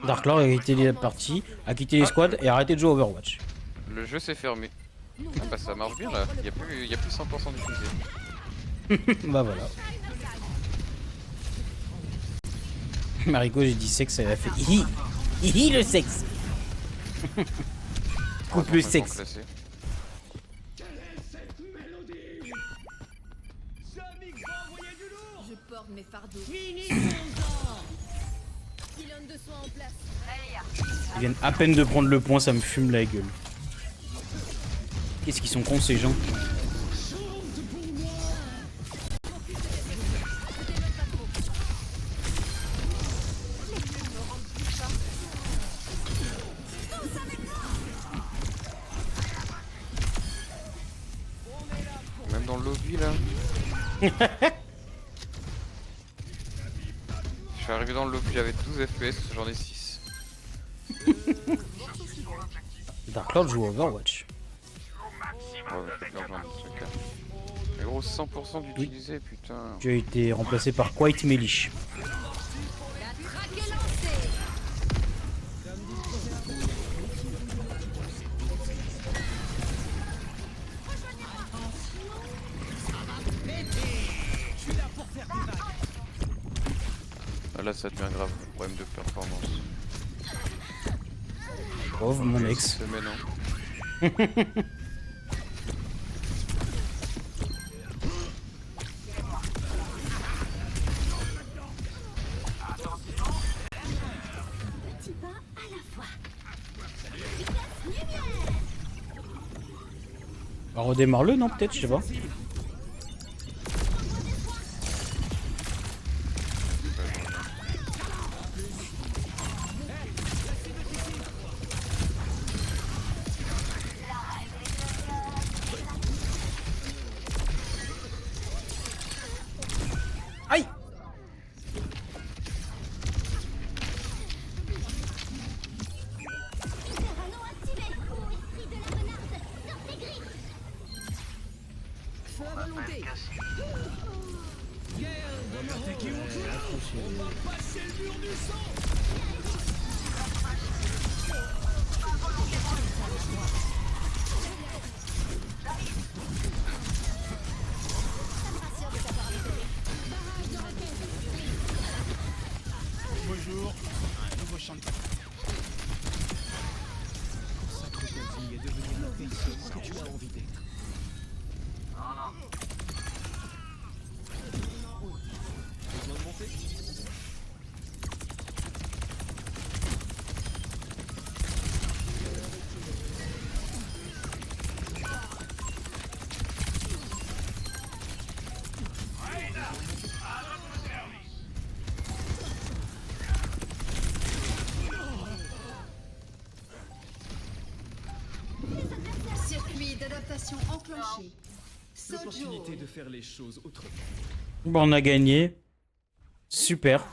Darklord a quitté la partie, a quitté les squads et a arrêté de jouer à Overwatch. Le jeu s'est fermé. Ah bah ça marche bien là. Y a plus 100% d'utilisé. Bah voilà. Mariko, j'ai dit sexe, elle a fait hihi le sexe. Coupe le sexe. Je porte mes fardeaux. Pylône de soins en place. Ils viennent à peine de prendre le point, ça me fume la gueule. Qu'est-ce qu'ils sont cons ces gens? Même dans le lobby là. Je suis arrivé dans le lobby, j'avais 12 FPS, j'en ai 6. Darklord joue à Overwatch. Ouais, je peux rejoindre ce truc là. Mais gros, 100% d'utilisé, putain. Tu as été remplacé par Quite Melish. là ça devient grave, problème de performance. Pauvre mon ex. Mais non. Petit pas à la fois. Bah, redémarre-le, non, peut-être, je sais pas. Aïe! Feu à volonté. Bonjour, un nouveau champ de consacre ta vie et devenir la personne que tu as envie d'être. Besoin de monter? Circuit d'adaptation enclenché. L'opportunité de faire les choses autrement. Bon, on a gagné. Super.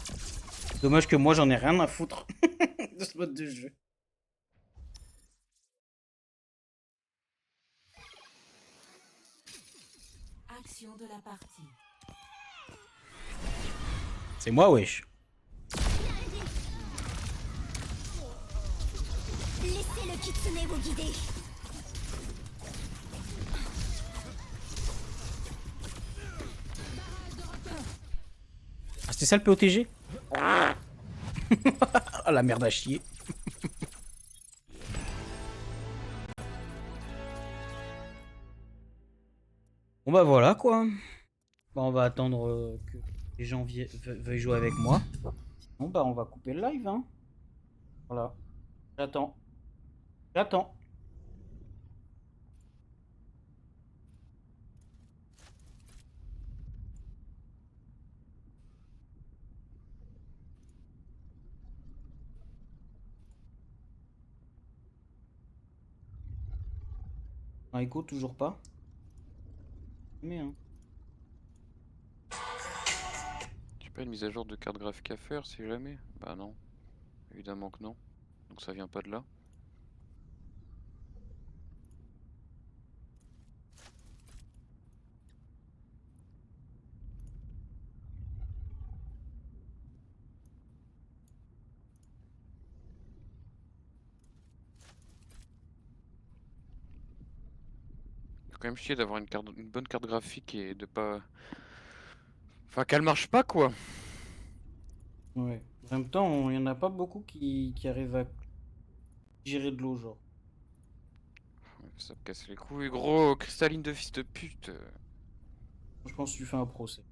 Dommage que moi, j'en ai rien à foutre de ce mode de jeu. Action de la partie. C'est moi, wesh. Laissez le kitsune vous guider. Ah, c'était ça le POTG? Ah, la merde à chier. Bon bah voilà quoi. Bah, on va attendre que les gens veuillent jouer avec moi. Sinon bah on va couper le live hein. Voilà. J'attends. J'attends. Ah, écho, toujours pas. Mais hein. J'ai pas une mise à jour de carte graphique à faire si jamais? Bah non. Évidemment que non. Donc ça vient pas de là. Faut quand même chier d'avoir une bonne carte graphique et de pas... Enfin qu'elle marche pas quoi. Ouais. En même temps, il y en a pas beaucoup qui arrivent à gérer de l'eau, genre. Ça me casse les couilles, gros, cristalline de fils de pute. Je pense que tu fais un procès.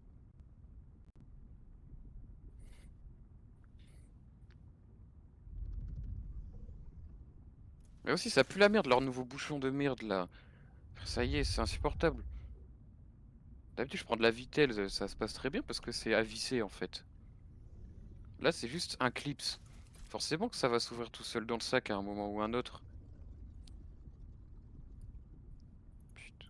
Mais aussi ça pue la merde, leur nouveau bouchon de merde là. Ça y est, c'est insupportable. D'habitude je prends de la Vitelle, ça se passe très bien parce que c'est à visser en fait. Là c'est juste un clips. Forcément que ça va s'ouvrir tout seul dans le sac à un moment ou un autre. Putain.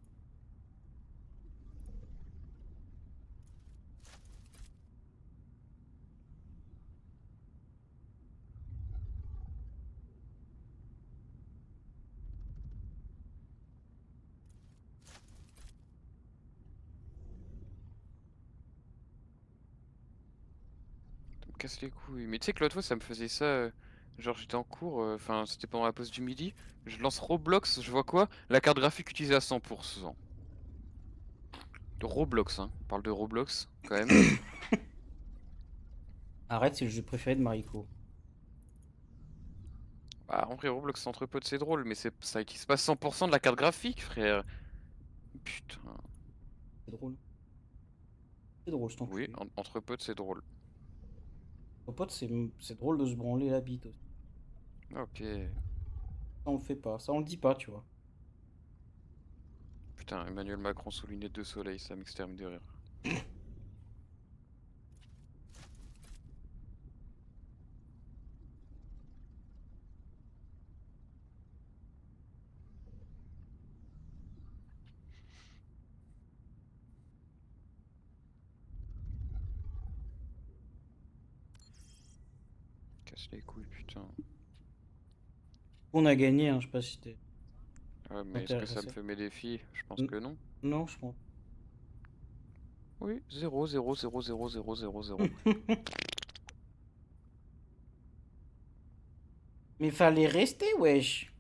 Ça me casse les couilles. Mais tu sais que l'autre fois ça me faisait ça. Genre j'étais en cours, enfin c'était pendant la pause du midi. Je lance Roblox, je vois quoi? La carte graphique utilisée à 100%. De Roblox, hein. On parle de Roblox quand même. Arrête, c'est le jeu préféré de Mariko. Bah, en vrai, Roblox entre potes, c'est drôle, mais c'est ça qui se passe 100% de la carte graphique, frère. Putain. C'est drôle. C'est drôle, je t'en Oui, prie. entre potes, c'est drôle. Mon pote, c'est drôle de se branler la bite aussi. Ok. Ça, on le fait pas. Ça, on le dit pas, tu vois. Putain, Emmanuel Macron sous lunettes de soleil, ça m'extermine de rire. Casse les couilles, putain. On a gagné, hein, je sais pas si t'es Ouais, mais est-ce que ça me intéressé. fait mes défis? Je pense Mm. que non. Non, je pense. Oui, 0, 0, 0, 0, 0, 0, 0. Mais fallait rester, wesh.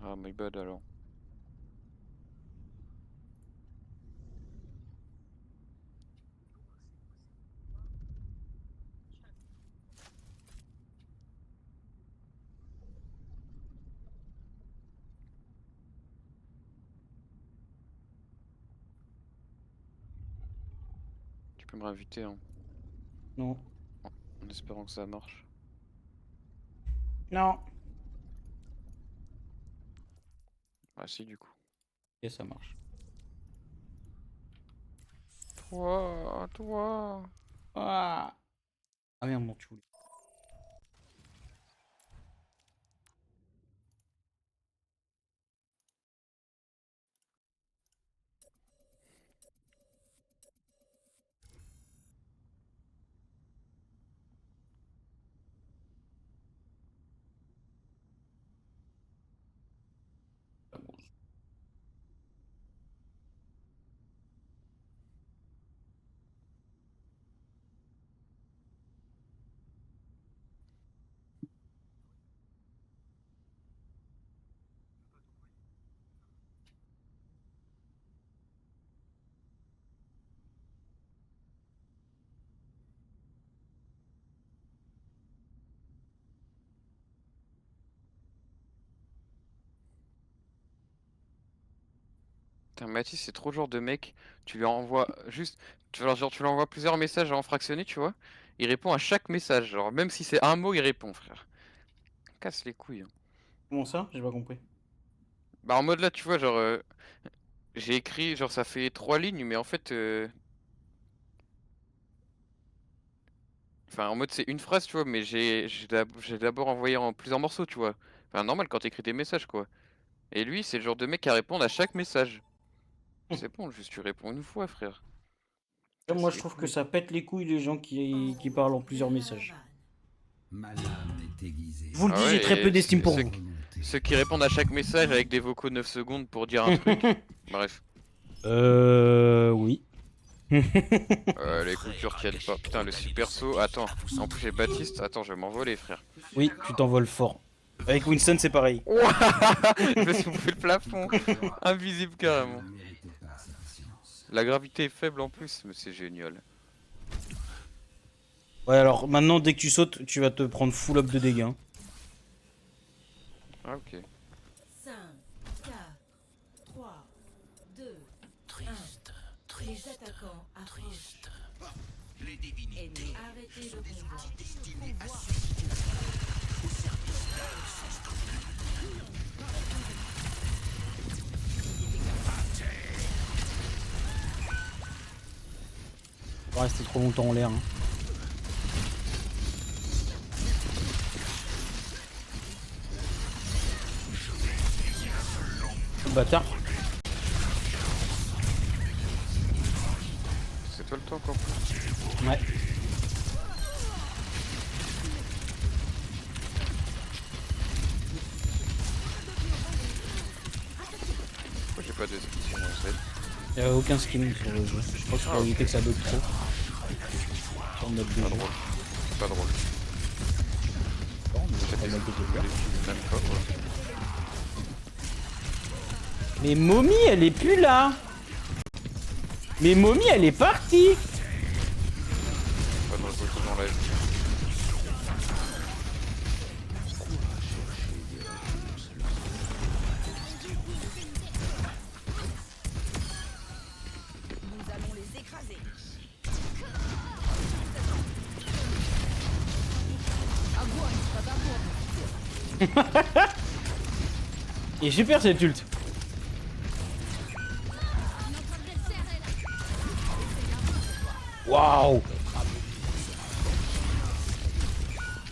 Ah, my bad alors. Tu peux me réinviter, hein. Non. En espérant que ça marche. Non. Ah si, du coup. Et ça marche. Toi. Ah, ah merde, mon chou. Putain, Mathis, c'est trop le genre de mec. Tu lui envoies juste. Tu lui envoies plusieurs messages en fractionné, tu vois. Il répond à chaque message. Genre, même si c'est un mot, il répond, frère. Casse les couilles, hein. Comment ça? J'ai pas compris. Bah, en mode là, tu vois, genre. J'ai écrit, genre, ça fait 3 lignes, mais en fait. Enfin, en mode, c'est une phrase, tu vois, mais j'ai d'abord envoyé en plusieurs morceaux, tu vois. Enfin, normal quand t'écris des messages, quoi. Et lui, c'est le genre de mec à répondre à chaque message. C'est bon, juste tu réponds une fois, frère. Moi, Casse je les trouve que couilles. ça pète les couilles les gens qui parlent en plusieurs messages. Ma lame est aiguisée. Je vous le Ah dis, ouais, j'ai très peu et d'estime pour ceux vous. Ceux qui répondent à chaque message avec des vocaux 9 secondes pour dire un truc. Bref. Oui. Les cultures qui aident pas. Putain, le super saut. Attends. En plus, j'ai Baptiste. Attends, je vais m'envoler, frère. Oui, tu t'envoles fort. Avec Winston, c'est pareil. Je me suis bouffé le plafond. Invisible, carrément. La gravité est faible en plus, mais c'est génial. Ouais, alors maintenant, dès que tu sautes, tu vas te prendre full up de dégâts. Ah, ok. 5, 4, 3, 2, Triste, 1. Les attaquants approchent. Les divinités. Ennemis, arrêtez le combat. Faut pas rester trop longtemps en l'air. Hein. Le bâtard. C'est toi le temps encore. Ouais. Pourquoi j'ai pas de ski sur mon set? Y'a aucun skin sur le jeu. Je crois que c'est pour éviter que ça bug trop. Sur le mode de Pas jeu. drôle. C'est pas drôle. Non, mais c'est pas le mode de jeu. Même pas, ouais. Mais Mommy, elle est plus là. Mais Mommy, elle est partie. Il est super cette ult. Waouh.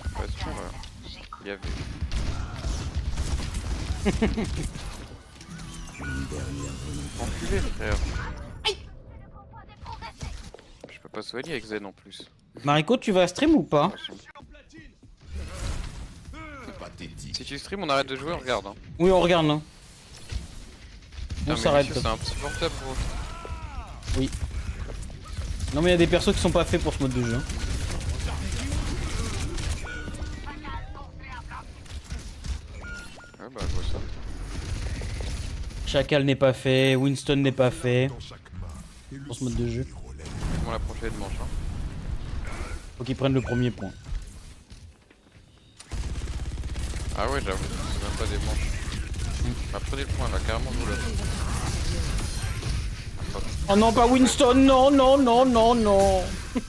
Attention là. Il y avait. Enculé frère. Je peux pas soigner avec Zen en plus. Mariko, tu vas stream ou pas? Si tu stream, on arrête de jouer, on regarde. Hein. Oui, on regarde là. On Non, mais s'arrête. monsieur, c'est insupportable gros. Oui. Non mais il y a des persos qui sont pas faits pour ce mode de jeu. Hein. Ouais bah je vois ça. Chacal n'est pas fait, Winston n'est pas fait pour ce mode de jeu. Comment la prochaine manche hein. Faut qu'ils prennent le premier point. Ah ouais j'avoue, c'est même pas des manches. Bah prenez le point, elle va carrément jouer là. Oh non, pas Winston, non, non, non, non, non. Je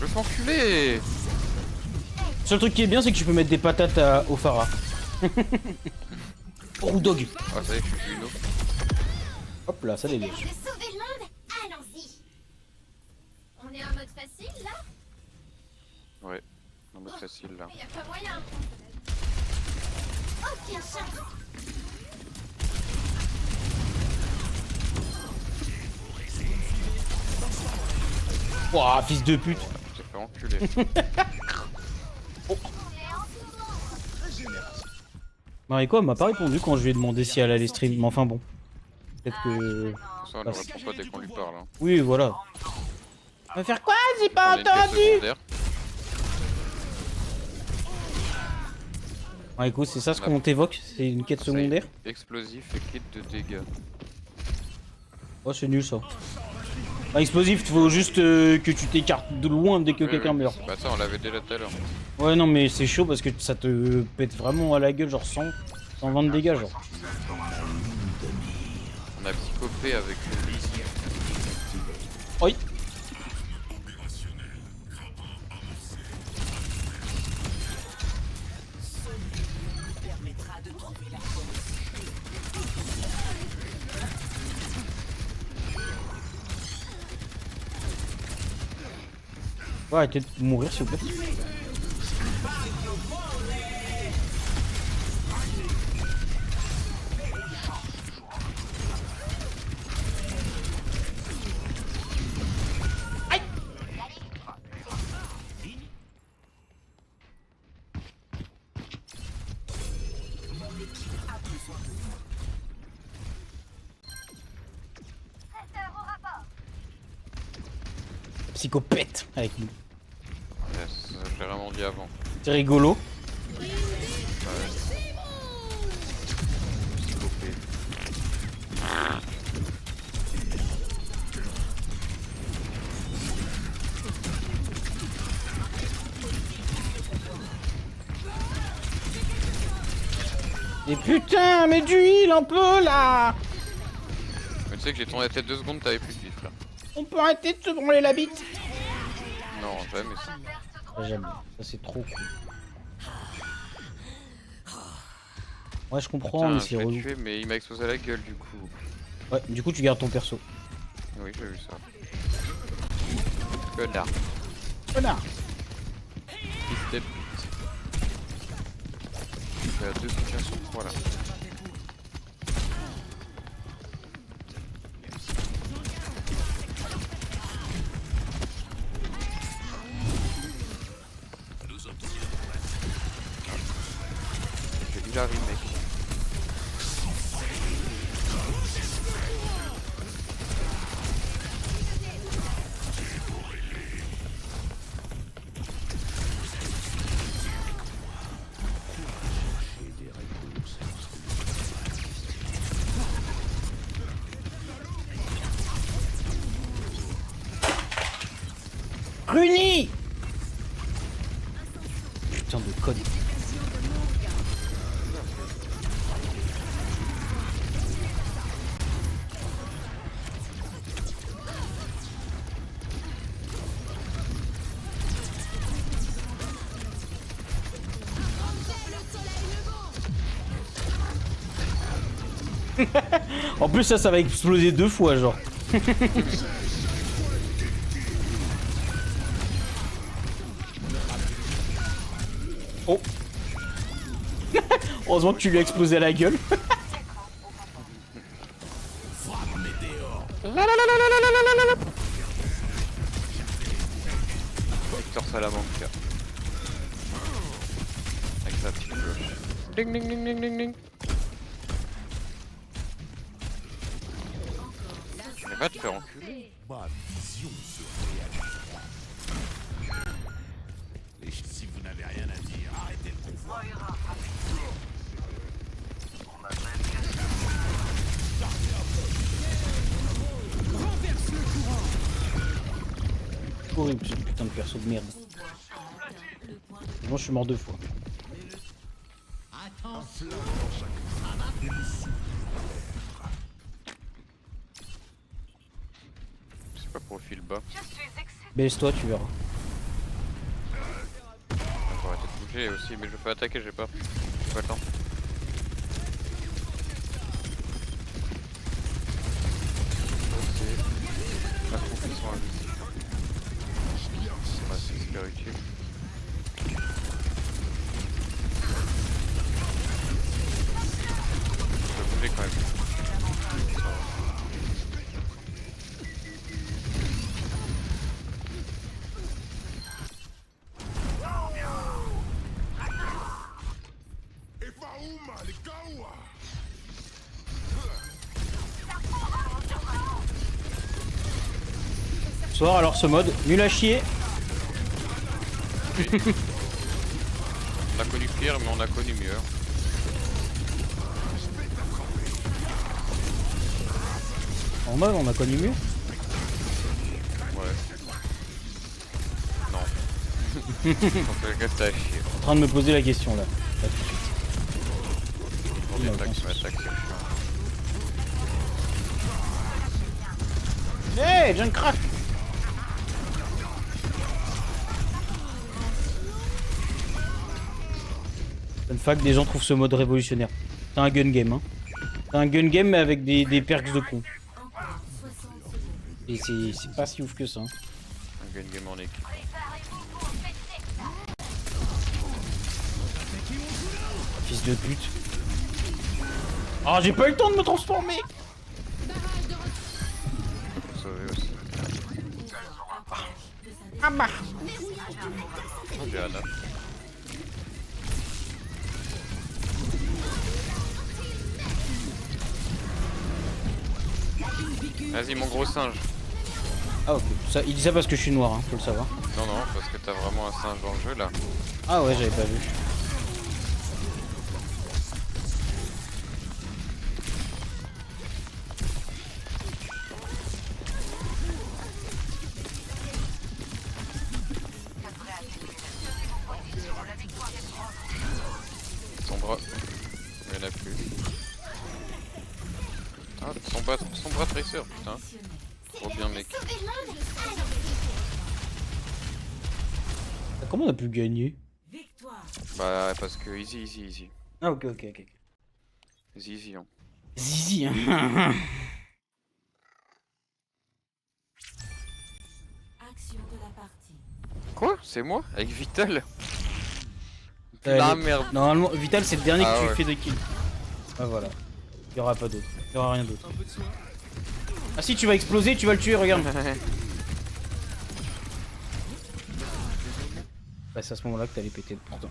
veux m'enculer. Le seul truc qui est bien, c'est que tu peux mettre des patates au Pharah. Oh, dog. Ah ça y est, je suis Uno. Hop là, ça dégage. Sauver le monde, allons-y. On est en mode facile là? Ouais, en mode facile là. Y a pas moyen. Aucune chance. Ouah, fils de pute. J'ai fait enculer. Mariko, elle m'a pas répondu quand je lui ai demandé si elle allait stream, mais enfin bon. Peut-être que... Ça on ne répond pas dès qu'on lui parle. Hein. Oui, voilà. On va faire quoi? J'ai On pas a une quête entendu. secondaire. Mariko, c'est ça ce qu'on t'évoque? C'est une quête secondaire? Explosif et kit de dégâts. Oh, c'est nul ça. Bah, explosif, faut juste que tu t'écartes de loin dès que quelqu'un meurt. Bah ça on l'avait déjà tout à l'heure. Ouais, non, mais c'est chaud parce que ça te pète vraiment à la gueule, genre 120 de dégâts, genre. On a psychopé avec le Oui. Ouais, arrêtez de mourir s'il vous plaît. Psychopète avec nous. Yes, je l'ai vraiment dit avant. C'est rigolo. Ouais. Psychopé. Et putain, mais du heal un peu là. Mais tu sais que j'ai tourné la tête 2 secondes, t'avais plus de vie frère. On peut arrêter de se branler la bite. Non, jamais ça. Jamais, ça c'est trop cool. Ouais, je comprends, Putain, mais je c'est l'ai relou. tué, mais il m'a explosé la gueule du coup. Ouais, du coup tu gardes ton perso. Oui, j'ai vu ça. Connard. Connard. Fils de pute. J'ai 2 soutiens sur 3 là. J'ai eu la remake. Runi. Putain de code. En plus ça va exploser 2 fois genre. Oh. Heureusement que tu lui as explosé à la gueule. Victor Salamanca. Avec sa petite cloche. Ding ding ding ding ding ding. Mais va te faire enculer. Ma vision se réagit. Et si vous n'avez rien à dire, arrêtez le convoi. Horrible ce putain de perso de merde. Moi je suis mort 2 fois. C'est pas profil bas. Baisse-toi, tu verras. On va arrêter de bouger aussi, mais je peux attaquer, j'ai pas le temps. La confusion invisible. Ouais, c'est super utile. Je peux bouger quand même. Bonsoir, alors ce mode, nul à chier. Oui. On a connu pire, mais on a connu mieux. En mode, on a connu mieux. Ouais. Non. En tout cas, t'as chier. En train de me poser la question là. Pas tout de suite. Pour des attaques, c'est chiant. Hey, John Craft. Fun fact, des gens trouvent ce mode révolutionnaire. C'est un gun game, hein. C'est un gun game mais avec des perks de con. Et c'est pas si ouf que ça. Hein. Un gun game en équipe. Fils de pute. Oh, j'ai pas eu le temps de me transformer. Faut sauver aussi. Ah bah. Oh, j'ai Anna. Vas-y mon gros singe. Ah ok, ça, il dit ça parce que je suis noir, hein, faut le savoir. Non non, parce que t'as vraiment un singe dans le jeu là. Ah ouais, j'avais pas vu. Son bras. Il y en a plus. Ah, son bras traceur, putain. Trop bien mec. Comment on a pu gagner? Bah parce que easy. Ah ok. Zizi hein. Zizi hein. Quoi? C'est moi? Avec Vital? La La merde. Normalement, Vital c'est le dernier Ah que tu ouais. fais de kill. Ah voilà. Il y aura pas d'autre. Il y aura rien d'autre. Ah si, tu vas exploser, tu vas le tuer, regarde. Bah c'est à ce moment-là que t'allais péter pourtant.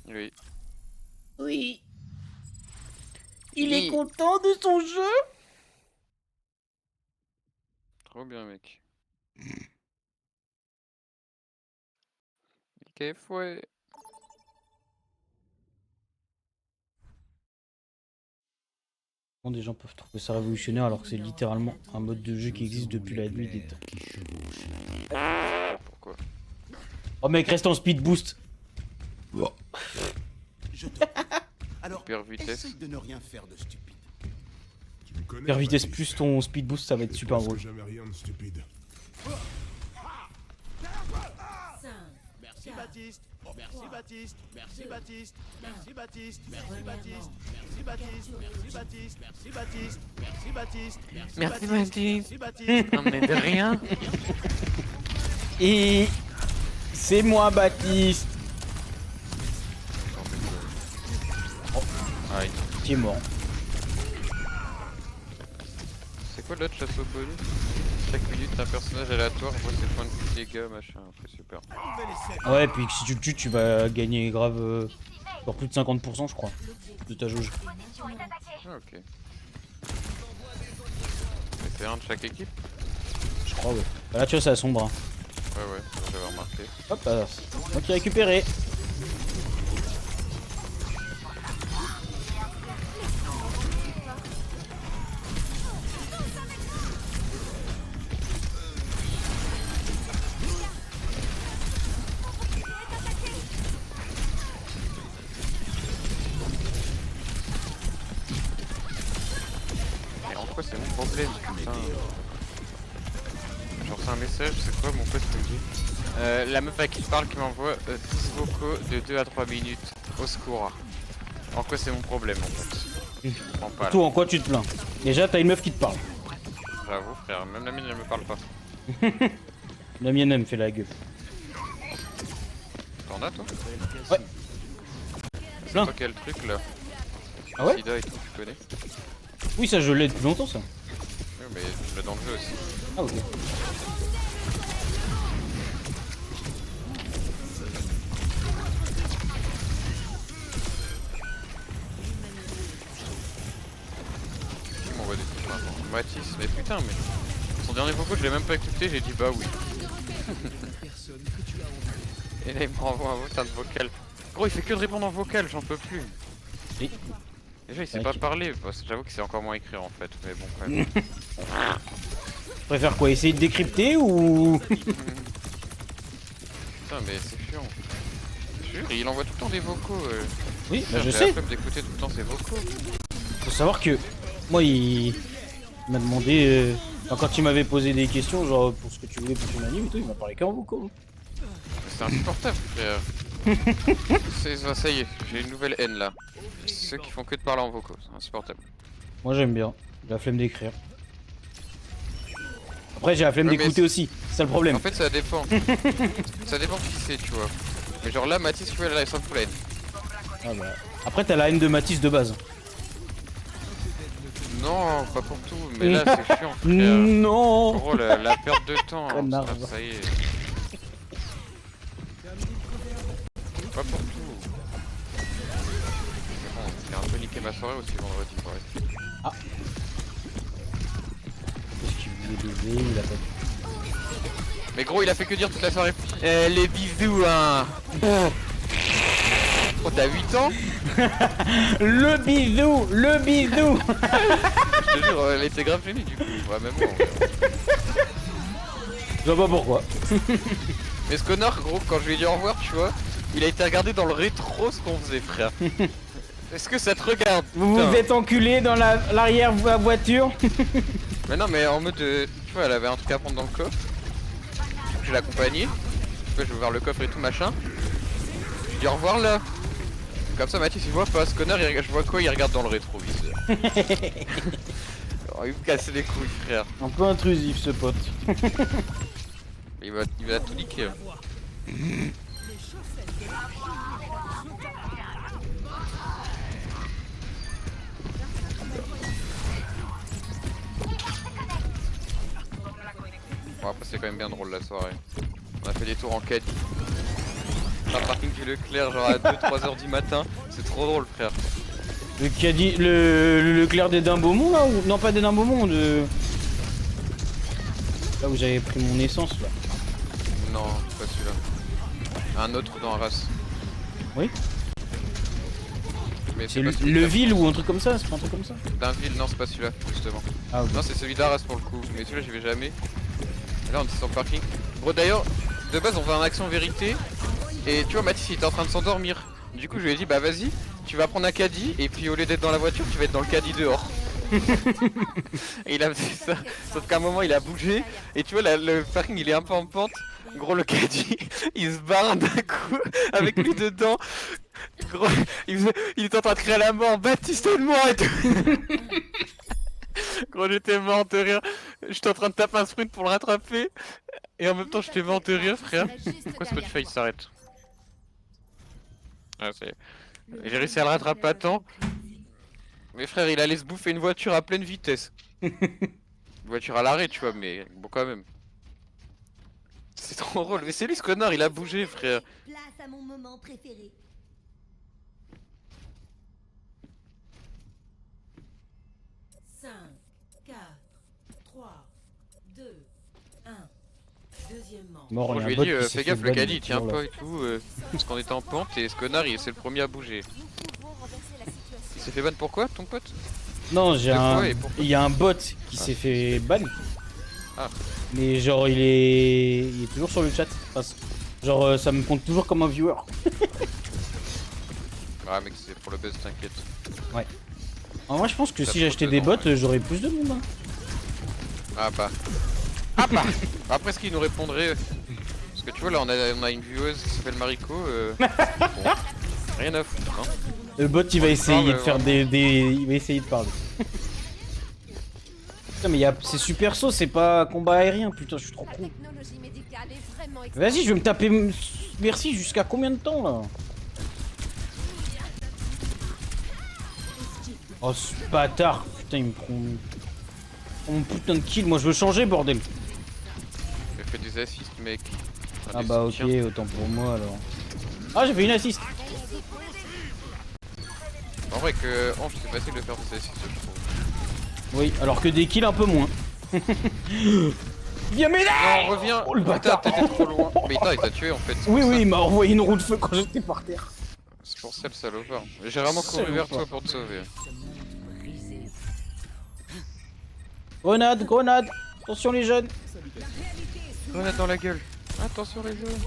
Oui. Oui. Il est content de son jeu. Trop bien mec. Ok fouet. Des gens peuvent trouver ça révolutionnaire alors que c'est littéralement un mode de jeu qui existe depuis la nuit des temps. Pourquoi? Oh mec, reste en speed boost. Je te... Alors, Hyper vitesse. essaye de ne rien faire de stupide. Faire vitesse plus ton speed boost, ça va être super drôle. Jamais rien de stupide. Merci, Baptiste. Merci Baptiste. Merci Baptiste. Merci Baptiste. Merci Baptiste. Merci Baptiste. Merci Baptiste. Merci Baptiste. Merci Baptiste. Merci Baptiste. Merci Baptiste. Non mais de rien. Et c'est moi Baptiste. Aïe. Qui est mort. C'est quoi l'autre chasse au bonus? Chaque minute un personnage aléatoire voit ses points de vie, dégâts, machin, ok super. Ouais, puis si tu le tues, tu vas gagner grave pour plus de 50% je crois de ta jauge. Ah ok. Mais c'est un de chaque équipe? Je crois ouais. Bah là tu vois c'est à sombre. Hein. Ouais j'avais remarqué. Hop là, c'est moi qui ai récupéré. C'est mon problème, putain. Genre c'est un message, c'est quoi mon pote me dit la meuf à qui je parle qui m'envoie 10 vocaux de 2 à 3 minutes. Au secours. En quoi c'est mon problème en fait? Je comprends pas. Tout en quoi tu te plains? Déjà t'as une meuf qui te parle. J'avoue frère, même la mienne elle me parle pas. La mienne elle me fait la gueule. T'en as toi? Ouais. C'est Plein. toi quel truc là? Ah ouais? Sida et tout, tu connais? Oui ça je l'ai depuis longtemps ça. Oui mais tu l'as dans le jeu aussi. Ah ok. Qui m'envoie des trucs maintenant? Mathis, mais putain mais... Son dernier vocal je l'ai même pas écouté, j'ai dit bah oui. Et là il me renvoie un putain de vocal. Gros il fait que de répondre en vocal, j'en peux plus. Oui. Déjà il sait pas parler, j'avoue que c'est encore moins écrire en fait, mais bon quand même. Tu préfères quoi? Essayer de décrypter ou... Putain mais c'est chiant. Je jure, il envoie tout le temps des vocaux. Oui, bah Putain, je j'ai sais. la flemme d'écouter tout le temps ses vocaux. Faut savoir que moi il m'a demandé enfin, quand il m'avait posé des questions genre pour ce que tu voulais pour ton anime et tout, il m'a parlé qu'en vocaux. C'est insupportable frère. Ça y est, j'ai une nouvelle haine là. Ceux qui font que de parler en vocaux, c'est insupportable. Moi j'aime bien, j'ai la flemme d'écrire. Après j'ai la flemme Ouais, d'écouter aussi, c'est ça le problème. En fait ça dépend. Ça dépend qui c'est tu vois. Mais genre là Mathis tu vois là il s'en fout la haine. Ah bah. Après t'as la haine de Matisse de base. Non, pas pour tout, mais là c'est chiant frère. Non. Gros la perte de temps, Connard. ça y est. Pas pour tout. Mais bon, j'ai un peu niqué ma soirée aussi vendredi pour rester. Ah. Qu'est-ce qu'il voulait baiser, il a pas... Mais gros il a fait que dire toute la soirée. Les bisous hein. Oh t'as 8 ans? Le bisou, le bisou. Je te jure, elle était grave gênée du coup, ouais même moi. Je vois pas pourquoi. Mais ce connard gros quand je lui ai dit au revoir tu vois, il a été regarder dans le rétro ce qu'on faisait frère. Est-ce que ça te regarde? Vous vous êtes enculé dans l'arrière de la voiture. Mais non mais en mode tu vois elle avait un truc à prendre dans le coffre. Je l'ai accompagné. Je vais ouvrir le coffre et tout machin. Je dis au revoir là. Comme ça Mathis il voit pas ce connard, je vois quoi, il regarde dans le rétroviseur. Oh, il me casse les couilles frère. Un peu intrusif ce pote. Il va tout niquer. Bon après c'est quand même bien drôle la soirée. On a fait des tours en caddie. Sur le parking du Leclerc genre à 2-3 heures du matin. C'est trop drôle frère. Le caddie, le Leclerc des Beaumont là ou... Non pas des Beaumont de... Là où j'avais pris mon essence là. Non, pas celui-là. Un autre dans Arras. Oui. Mais C'est pas le celui-là. ville ou un truc comme ça, c'est pas un truc comme ça? D'un ville, non c'est pas celui-là justement. Ah ok. Non c'est celui d'Arras pour le coup, mais celui-là j'y vais jamais. Et là on était sur le parking. Bro d'ailleurs, de base on fait un action vérité. Et tu vois Mathis il était en train de s'endormir. Du coup je lui ai dit bah vas-y, tu vas prendre un caddie et puis au lieu d'être dans la voiture tu vas être dans le caddie dehors. Et il a fait ça, sauf qu'à un moment il a bougé, et tu vois le parking il est un peu en pente. Gros le caddie, il se barre d'un coup avec lui dedans. Gros, il était en train de crier à la mort, Baptiste aide-moi et tout. Gros j'étais mort de rire, j'étais en train de taper un sprint pour le rattraper. Et en même temps j'étais mort de rire frère. Pourquoi Spotify s'arrête? Ah, j'ai réussi à le rattraper à temps. Mais frère il allait se bouffer une voiture à pleine vitesse. Une voiture à l'arrêt tu vois mais bon quand même. C'est trop drôle, mais c'est lui ce connard, il a bougé frère. Place à mon moment préféré. Mort, Bon, il y je a lui un ai bot dit, qui s'est fais fait gaffe, le ban caddie il tient toujours, pas là. et tout, parce qu'on était en pente et ce connard c'est le premier à bouger. Il s'est fait ban pourquoi ton pote? Non, j'ai Deux un. fois, et pourquoi? Il y a un bot qui s'est fait ban. Ah. Mais genre il est toujours sur le chat. Enfin, genre ça me compte toujours comme un viewer. Ah mec c'est pour le buzz t'inquiète. Ouais. En vrai je pense que Ça si prend j'achetais dedans, des bots ouais. j'aurais plus de monde. Hein. Ah bah. Ah bah. Après ce qu'il nous répondrait. Parce que tu vois là on a une vieweuse qui s'appelle Mariko. Bon, rien à foutre hein. Le bot il va essayer de faire vraiment. Il va essayer de parler. Putain mais c'est super saut, c'est pas combat aérien, putain je suis trop con. Vas-y je vais me taper merci jusqu'à combien de temps là? Oh ce bâtard, putain il me prend mon putain de kill, moi je veux changer bordel. J'ai fait des assists mec. Enfin, Ah des bah ok, soutiens. autant pour moi alors. Ah j'ai fait une assist. En vrai que Ange c'est facile de faire des assists je trouve. Oui, alors que des kills un peu moins. Viens m'aider. Non reviens. Oh le Putain, bâtard. t'étais trop loin. Mais putain il t'a tué en fait. c'est Oui pour oui, ça. il m'a envoyé une roue de feu quand j'étais par terre. C'est pour ça le salopard. J'ai vraiment couru vers toi pour te sauver. Grenade, grenade. Attention les jeunes. Grenade dans la gueule. Attention les jeux.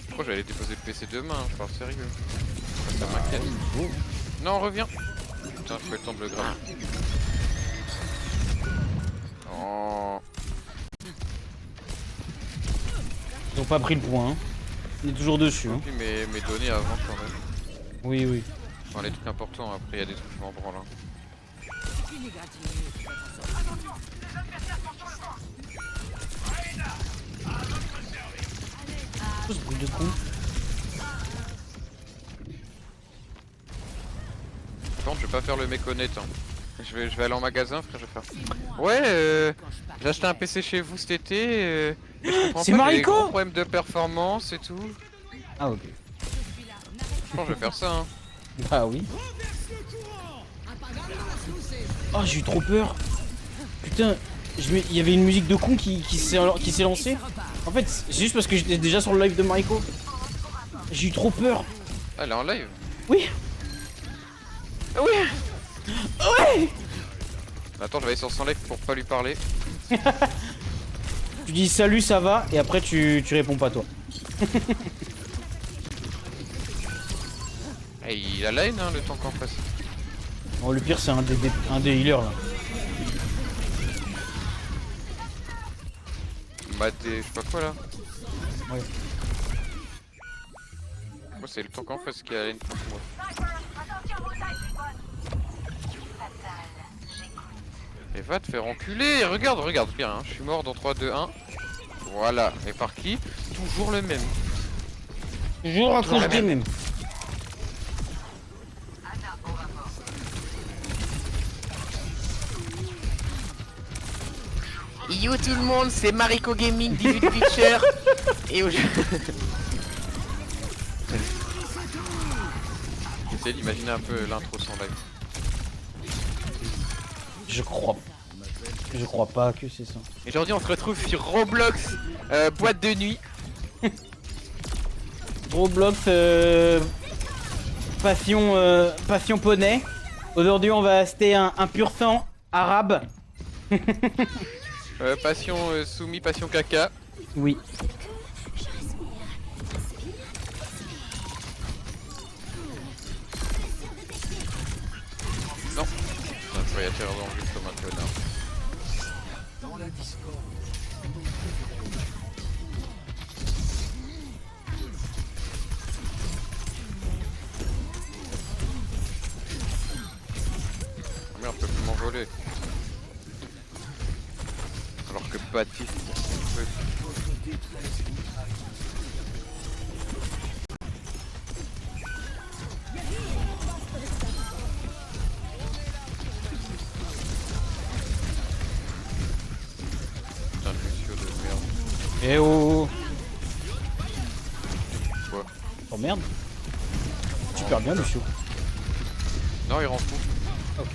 Pourquoi j'allais déposer le PC demain, je parle sérieux. Ça m'inquiète. Non, reviens. Putain, je fais le temps de le grave. Oh. Ils ont pas pris le point. Hein. On est toujours dessus. Hein. J'ai mes données avant quand même. Oui, oui. Enfin, les trucs importants, après il y a des trucs qui m'en branlent. Hein. Oh, ce bruit de con. Par contre, je vais pas faire le mec honnête. Hein. Je vais aller en magasin, frère, je vais faire. Ouais, j'ai acheté un PC chez vous cet été. C'est Mariko. Gros problème de performance et tout. Ah ok. Je pense que je vais faire ça. Hein. Ah oui. Oh j'ai eu trop peur. Putain, il y avait une musique de con qui s'est lancée. En fait, c'est juste parce que j'étais déjà sur le live de Mariko. J'ai eu trop peur. Ah, elle est en live? Oui. Oui. Ouais. Attends, je vais aller sur son live pour pas lui parler. Tu dis salut, ça va, et après tu réponds pas toi. Et il a la haine, hein, le tank en face. Bon, le pire c'est un des healers là. Bah je sais pas quoi là. Ouais. Moi c'est le tank en face qui a la haine contre moi. Et va te faire enculer, regarde bien, hein. Je suis mort dans 3, 2, 1. Voilà, et par qui? Toujours le même. Toujours un cause game même. Yo tout le monde, c'est Mariko Gaming 18 Pitcher. Et aujourd'hui... J'essaie d'imaginer un peu l'intro de son live. Je crois pas que c'est ça. Et aujourd'hui on se retrouve sur Roblox, boîte de nuit. Roblox passion poney. Aujourd'hui on va acheter un pur sang arabe. Passion soumis, passion caca. Oui. Non. Je vais y attirer dans le vide comme un connard. Ah merde, je peux plus m'envoler. Alors que Baptiste... Putain, Lucio de merde. Eh oh. Quoi? Oh merde. Super bien Lucio. Non, il rend fou. Ok.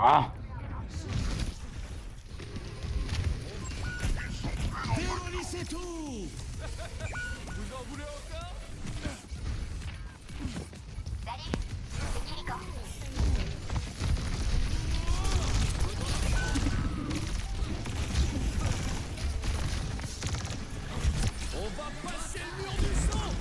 Ah. Démolissez tout. Vous en voulez encore? On va passer le mur du sang.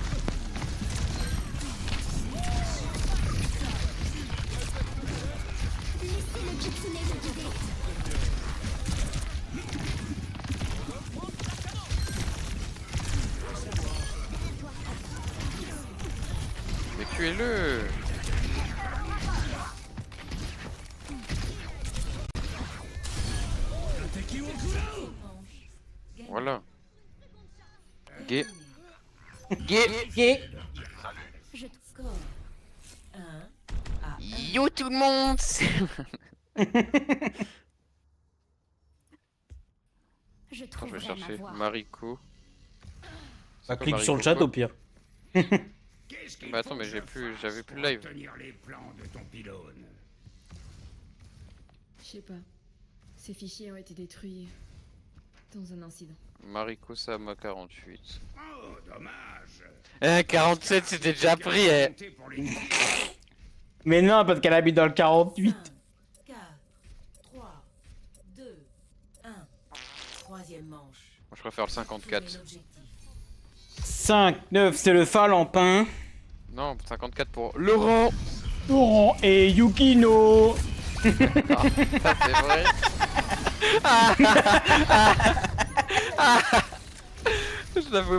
Mais tuez-le! Voilà. Gay. Gay. Je te score. Yo tout le monde! Je Attends, je vais trouverai ma chercher voie. Mariko. Bah, quoi, clique sur le Mariko, chat quoi? au pire. Bah attends, mais j'avais plus le live. Tenir les plans de ton pylône. Je sais pas. Ces fichiers ont été détruits dans un incident. Mariko Sama 48. Oh, dommage. 47 c'était déjà pris, eh. Comptez pour les- Mais non, parce qu'elle habite dans le 48. 4, 3, 2, 1. Troisième manche. Moi je préfère le 54. 5, 9, c'est le Falampin. Non, 54 pour Laurent. Laurent et Yukino. Ça c'est vrai. Je l'avais